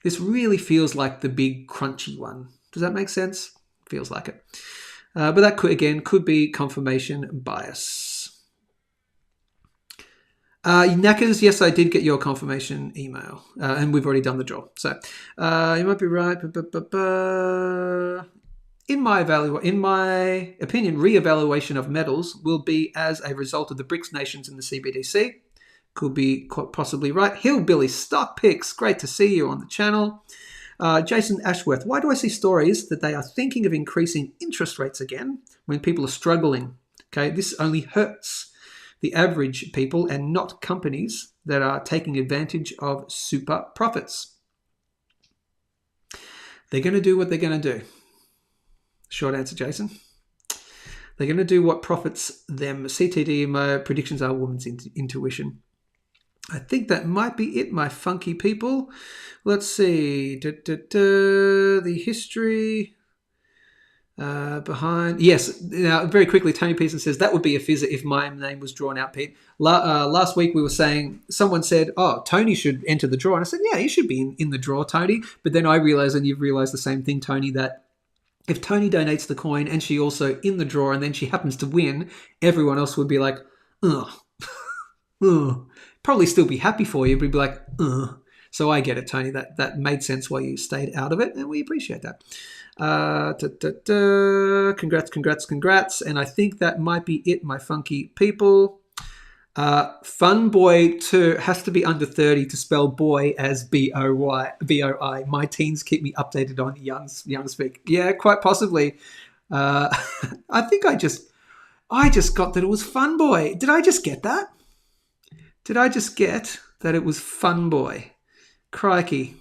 This really feels like the big crunchy one. Does that make sense? Feels like it. But that could be confirmation bias. Knackers, yes, I did get your confirmation email, and we've already done the draw. So you might be right. In my opinion, re-evaluation of metals will be as a result of the BRICS nations in the CBDC. Could be quite possibly right. Hillbilly Stock Picks, great to see you on the channel. Jason Ashworth, why do I see stories that they are thinking of increasing interest rates again when people are struggling? Okay, this only hurts the average people and not companies that are taking advantage of super profits. They're going to do what they're going to do. Short answer, Jason. They're going to do what profits them. CTD, my predictions are woman's intuition. I think that might be it, my funky people. Let's see. The history behind... Yes, now very quickly, Tony Pearson says, that would be a fizzer if my name was drawn out, Pete. Last week we were saying, someone said, oh, Tony should enter the draw. And I said, yeah, he should be in the draw, Tony. But then I realised, and you've realised the same thing, Tony, that if Tony donates the coin and she also in the draw and then she happens to win, everyone else would be like, ugh. Probably still be happy for you, but be like, ugh. So I get it, Tony. That made sense why you stayed out of it, and we appreciate that. Congrats. And I think that might be it, my funky people. Funboy 2 has to be under 30 to spell boy as B-O-I. My teens keep me updated on young speak. Yeah, quite possibly. I think I just got that it was Funboy. Did I just get that? Did I just get that it was Funboy? Crikey.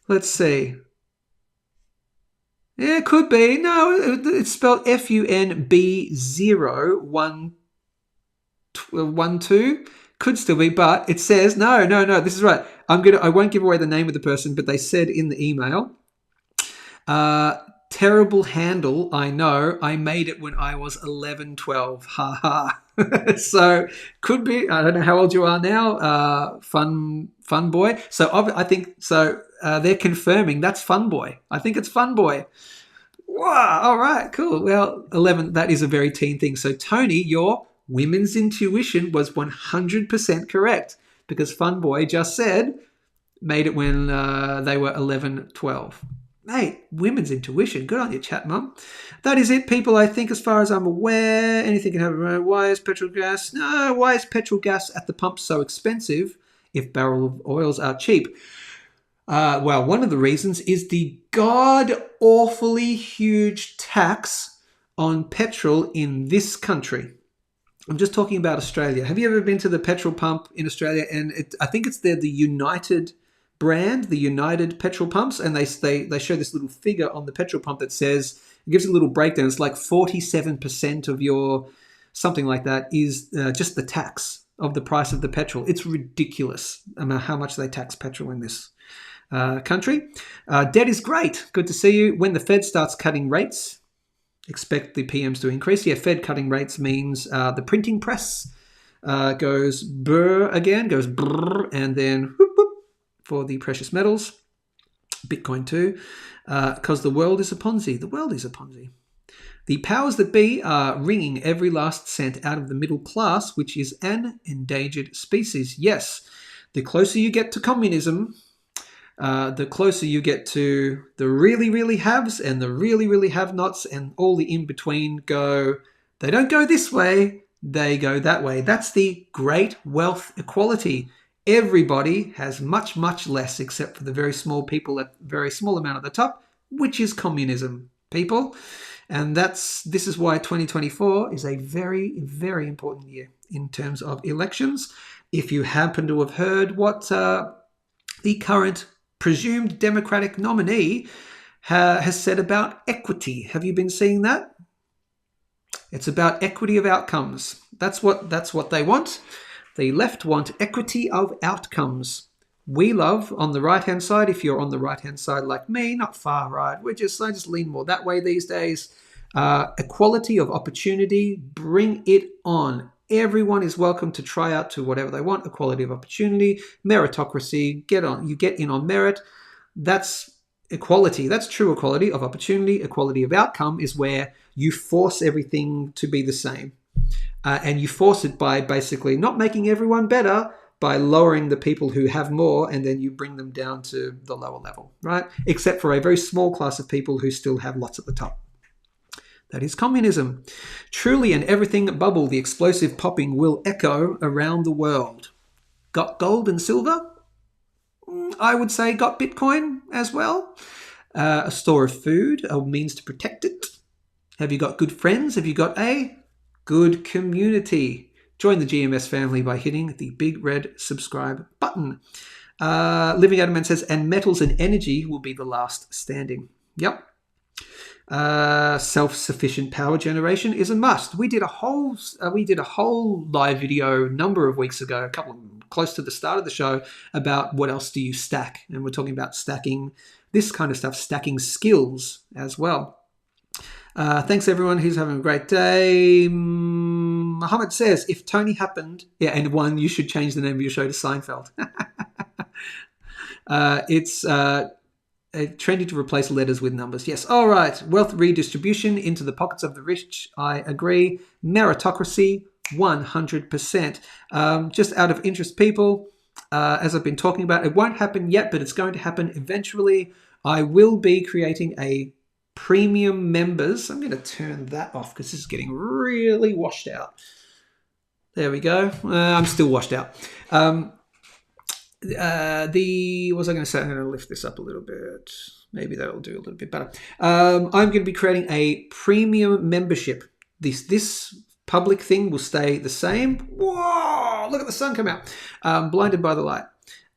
Let's see. Yeah, it could be. No, it's spelled FUNB0112. Could still be, but it says no. This is right. I won't give away the name of the person, but they said in the email, terrible handle, I know. I made it when I was 11, 12. Ha ha. So could be. I don't know how old you are now. Fun boy. So I think so. They're confirming that's Fun Boy. I think it's Fun Boy. Wow. All right. Cool. Well, 11. That is a very teen thing. So Tony, your women's intuition was 100% correct because Fun Boy just said made it when they were 11, 12. Mate, women's intuition. Good on you, chat mum. That is it, people. I think as far as I'm aware, anything can happen. Why is petrol gas? No, why is petrol gas at the pump so expensive if barrel of oils are cheap? Well, one of the reasons is the god-awfully huge tax on petrol in this country. I'm just talking about Australia. Have you ever been to the petrol pump in Australia? And I think it's the United brand, the United petrol pumps, and they show this little figure on the petrol pump that says, it gives a little breakdown. It's like 47% of your, something like that, is just the tax of the price of the petrol. It's ridiculous how much they tax petrol in this country. Debt is great. Good to see you. When the Fed starts cutting rates, expect the PMs to increase. Yeah, Fed cutting rates means the printing press goes brr again, goes brr, and then whoop, whoop, for the precious metals. Bitcoin too, because the world is a Ponzi. The world is a Ponzi. The powers that be are wringing every last cent out of the middle class, which is an endangered species. Yes, the closer you get to communism, the closer you get to the really, really haves and the really, really have-nots, and all the in-between go, they don't go this way, they go that way. That's the great wealth equality. Everybody has much, much less except for the very small people at very small amount at the top, which is communism, people. And this is why 2024 is a very, very important year in terms of elections. If you happen to have heard what the current presumed Democratic nominee has said about equity, have you been seeing that? It's about equity of outcomes. That's what they want. The left want equity of outcomes. We love, on the right-hand side, if you're on the right-hand side like me, not far right, I just lean more that way these days. Equality of opportunity, bring it on. Everyone is welcome to try out to whatever they want. Equality of opportunity, meritocracy, you get in on merit. That's equality. That's true equality of opportunity. Equality of outcome is where you force everything to be the same. And you force it by basically not making everyone better, by lowering the people who have more, and then you bring them down to the lower level, right? Except for a very small class of people who still have lots at the top. That is communism. Truly an everything bubble, the explosive popping will echo around the world. Got gold and silver? I would say got Bitcoin as well. A store of food, a means to protect it. Have you got good friends? Have you got a good community? Join the GMS family by hitting the big red subscribe button. Living Adam Man says, and metals and energy will be the last standing. Yep. Self-sufficient power generation is a must. We did a whole live video a number of weeks ago, close to the start of the show, about what else do you stack, and we're talking about stacking this kind of stuff, stacking skills as well. Thanks everyone who's having a great day. Muhammad says, if Tony happened, and one, you should change the name of your show to Seinfeld. It's trendy to replace letters with numbers. Yes. All right. Wealth redistribution into the pockets of the rich. I agree. Meritocracy, 100%. Just out of interest, people, as I've been talking about, it won't happen yet, but it's going to happen eventually. I will be creating a premium members. I'm going to turn that off because this is getting really washed out. There we go. I'm still washed out. What was I going to say? I'm going to lift this up a little bit. Maybe that'll do a little bit better. I'm going to be creating a premium membership. This public thing will stay the same. Whoa! Look at the sun come out. Blinded by the light.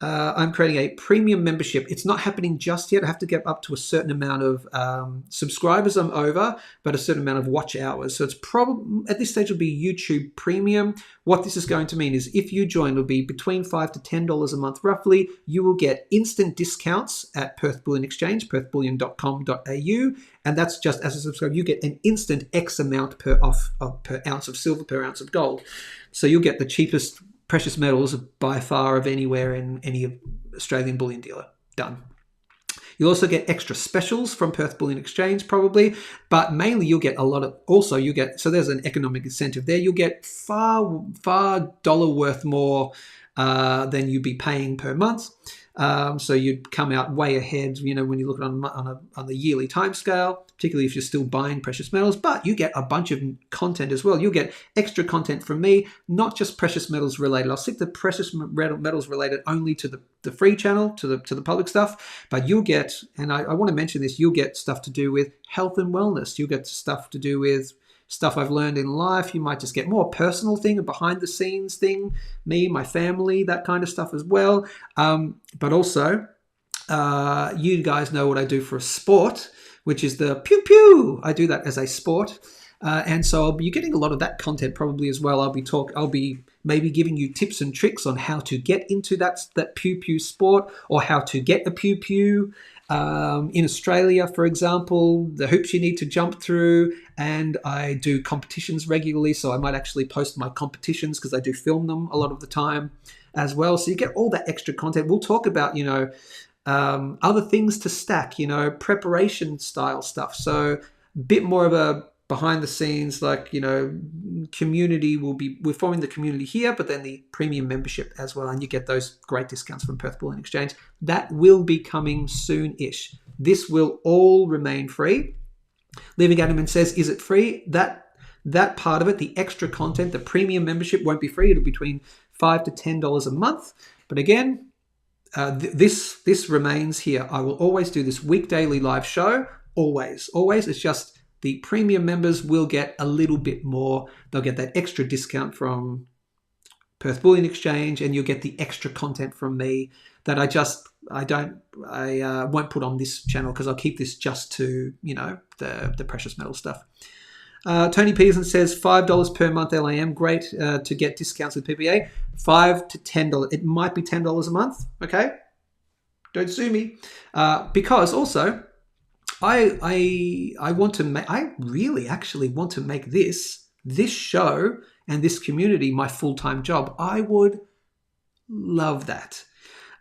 I'm creating a premium membership. It's not happening just yet. I have to get up to a certain amount of subscribers. I'm over, but a certain amount of watch hours. So it's probably, at this stage, it'll be YouTube Premium. What this is going to mean is if you join, it'll be between $5 to $10 a month, roughly. You will get instant discounts at Perth Bullion Exchange, perthbullion.com.au. And that's just as a subscriber, you get an instant X amount per ounce of silver, per ounce of gold. So you'll get the cheapest precious metals by far of anywhere in any Australian bullion dealer. Done. You'll also get extra specials from Perth Bullion Exchange probably, but mainly you'll get a lot of, also you get, so there's an economic incentive there. You'll get far dollar worth more than you'd be paying per month. So you'd come out way ahead, when you look at on the yearly timescale, particularly if you're still buying precious metals. But you get a bunch of content as well. You'll get extra content from me, not just precious metals related. I'll stick the precious metals related only to the free channel, to the public stuff. But you'll get, and I want to mention this, you'll get stuff to do with health and wellness. You'll get stuff to do with stuff I've learned in life. You might just get more personal thing, a behind the scenes thing, me, my family, that kind of stuff as well. But also, you guys know what I do for a sport, which is the pew. I do that as a sport. And so I'll be getting a lot of that content probably as well. I'll be maybe giving you tips and tricks on how to get into that pew sport, or how to get a pew. In Australia, for example, the hoops you need to jump through, and I do competitions regularly, so I might actually post my competitions because I do film them a lot of the time as well. So you get all that extra content. We'll talk about, other things to stack, you know, preparation style stuff. So a bit more of a behind the scenes, like, you know, community we're forming the community here, but then the premium membership as well. And you get those great discounts from Perth Bullion Exchange. That will be coming soon-ish. This will all remain free. Living Adamant says, is it free? That part of it, the extra content, the premium membership won't be free. It'll be between $5 to $10 a month. But again, this remains here. I will always do this weekdaily live show. Always. It's just the premium members will get a little bit more. They'll get that extra discount from Perth Bullion Exchange, and you'll get the extra content from me that I won't put on this channel, because I'll keep this just to, you know, the precious metal stuff. Tony Peterson says $5 per month LAM. Great to get discounts with PPA. $5 to $10. It might be $10 a month. Okay, don't sue me. Because also, I want to make. I really actually want to make this show and this community my full-time job. I would love that.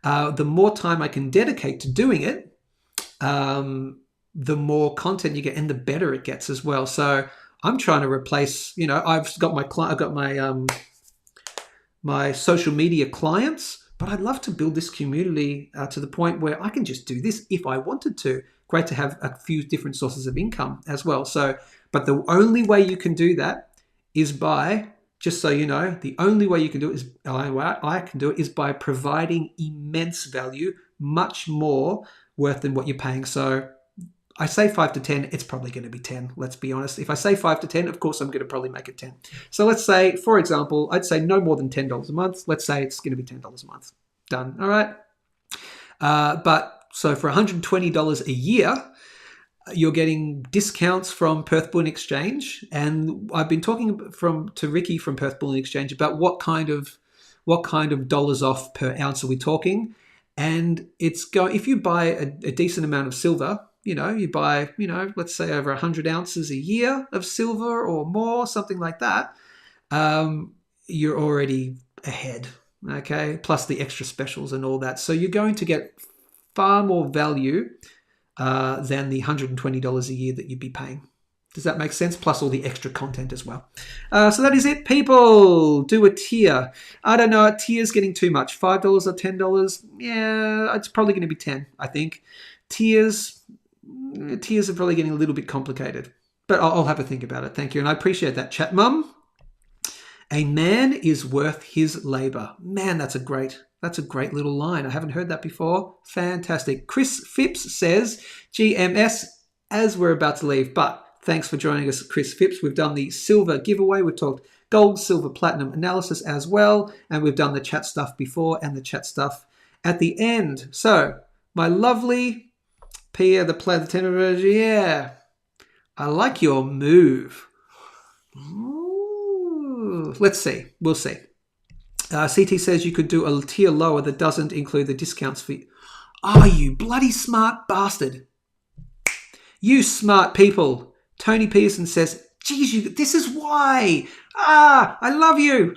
The more time I can dedicate to doing it, the more content you get, and the better it gets as well. So I'm trying to replace, you know, I've got my social media clients, but I'd love to build this community to the point where I can just do this if I wanted to. Great to have a few different sources of income as well. So, but the only way you can do that is by, just so you know, the only way you can do it is, I can do it is by providing immense value, much more worth than what you're paying. So I say 5 to 10, it's probably going to be 10. Let's be honest. If I say 5 to 10, of course, I'm going to probably make it 10. So let's say, for example, I'd say no more than $10 a month. Let's say it's going to be $10 a month. Done. All right. So for $120 a year, you're getting discounts from Perth Bullion Exchange. And I've been talking to Ricky from Perth Bullion Exchange about what kind of dollars off per ounce are we talking. And if you buy a decent amount of silver, you buy, let's say over 100 ounces a year of silver or more, something like that, you're already ahead, okay? Plus the extra specials and all that. So you're going to get far more value than the $120 a year that you'd be paying. Does that make sense? Plus all the extra content as well. So that is it, people. Do a tier. I don't know. A tier's getting too much. $5 or $10? Yeah, it's probably going to be 10, I think. Tiers are probably getting a little bit complicated. But I'll have a think about it. Thank you. And I appreciate that, chat mum. A man is worth his labor. Man, that's a great little line. I haven't heard that before. Fantastic. Chris Phipps says, GMS, as we're about to leave, but thanks for joining us, Chris Phipps. We've done the silver giveaway. We've talked gold, silver, platinum analysis as well. And we've done the chat stuff before and the chat stuff at the end. So, my lovely Pia, the player, the tenor, yeah. I like your move. Ooh. Let's see. We'll see. CT says you could do a tier lower that doesn't include the discounts fee. Oh, you bloody smart bastard. You smart people. Tony Pearson says, geez, this is why. I love you.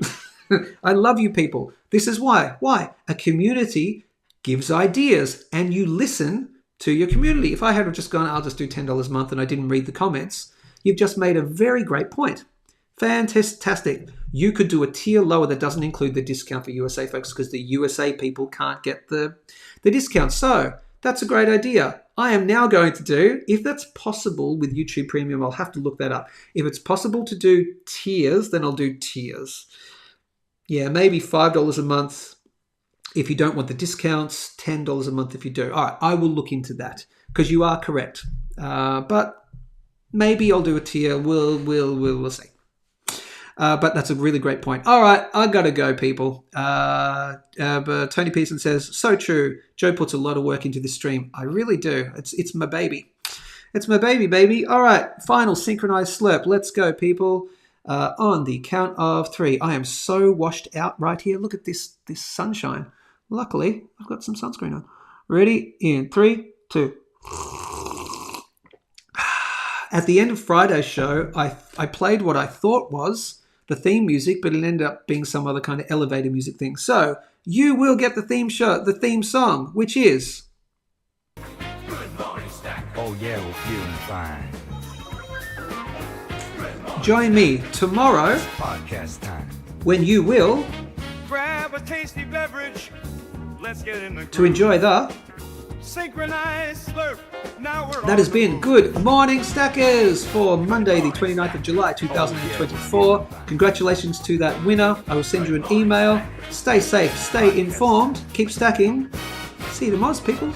I love you people. This is why. Why? A community gives ideas and you listen to your community. If I had just gone, I'll just do $10 a month and I didn't read the comments, you've just made a very great point. Fantastic. You could do a tier lower that doesn't include the discount for USA folks because the USA people can't get the discount. So that's a great idea. I am now going to do, if that's possible with YouTube Premium, I'll have to look that up. If it's possible to do tiers, then I'll do tiers. Yeah, maybe $5 a month if you don't want the discounts, $10 a month if you do. All right, I will look into that because you are correct. But maybe I'll do a tier. We'll see. But that's a really great point. All right, I gotta go, people. But Tony Pearson says, so true. Joe puts a lot of work into this stream. I really do. It's my baby. It's my baby. All right, final synchronized slurp. Let's go, people. On the count of 3. I am so washed out right here. Look at this sunshine. Luckily, I've got some sunscreen on. Ready? In 3, 2. At the end of Friday's show, I played what I thought was the theme music, but it ended up being some other kind of elevator music thing. So you will get the theme song, which is Oh yeah, we're feeling fine. Join me tomorrow Podcast time. when you will Grab a tasty beverage. Let's get in the to enjoy the... Synchronized Slurp. Now we're That has been Good Morning Stackers for Monday the 29th of July 2024. Congratulations to that winner. I will send you an email. Stay safe, stay informed, keep stacking. See you tomorrow, people.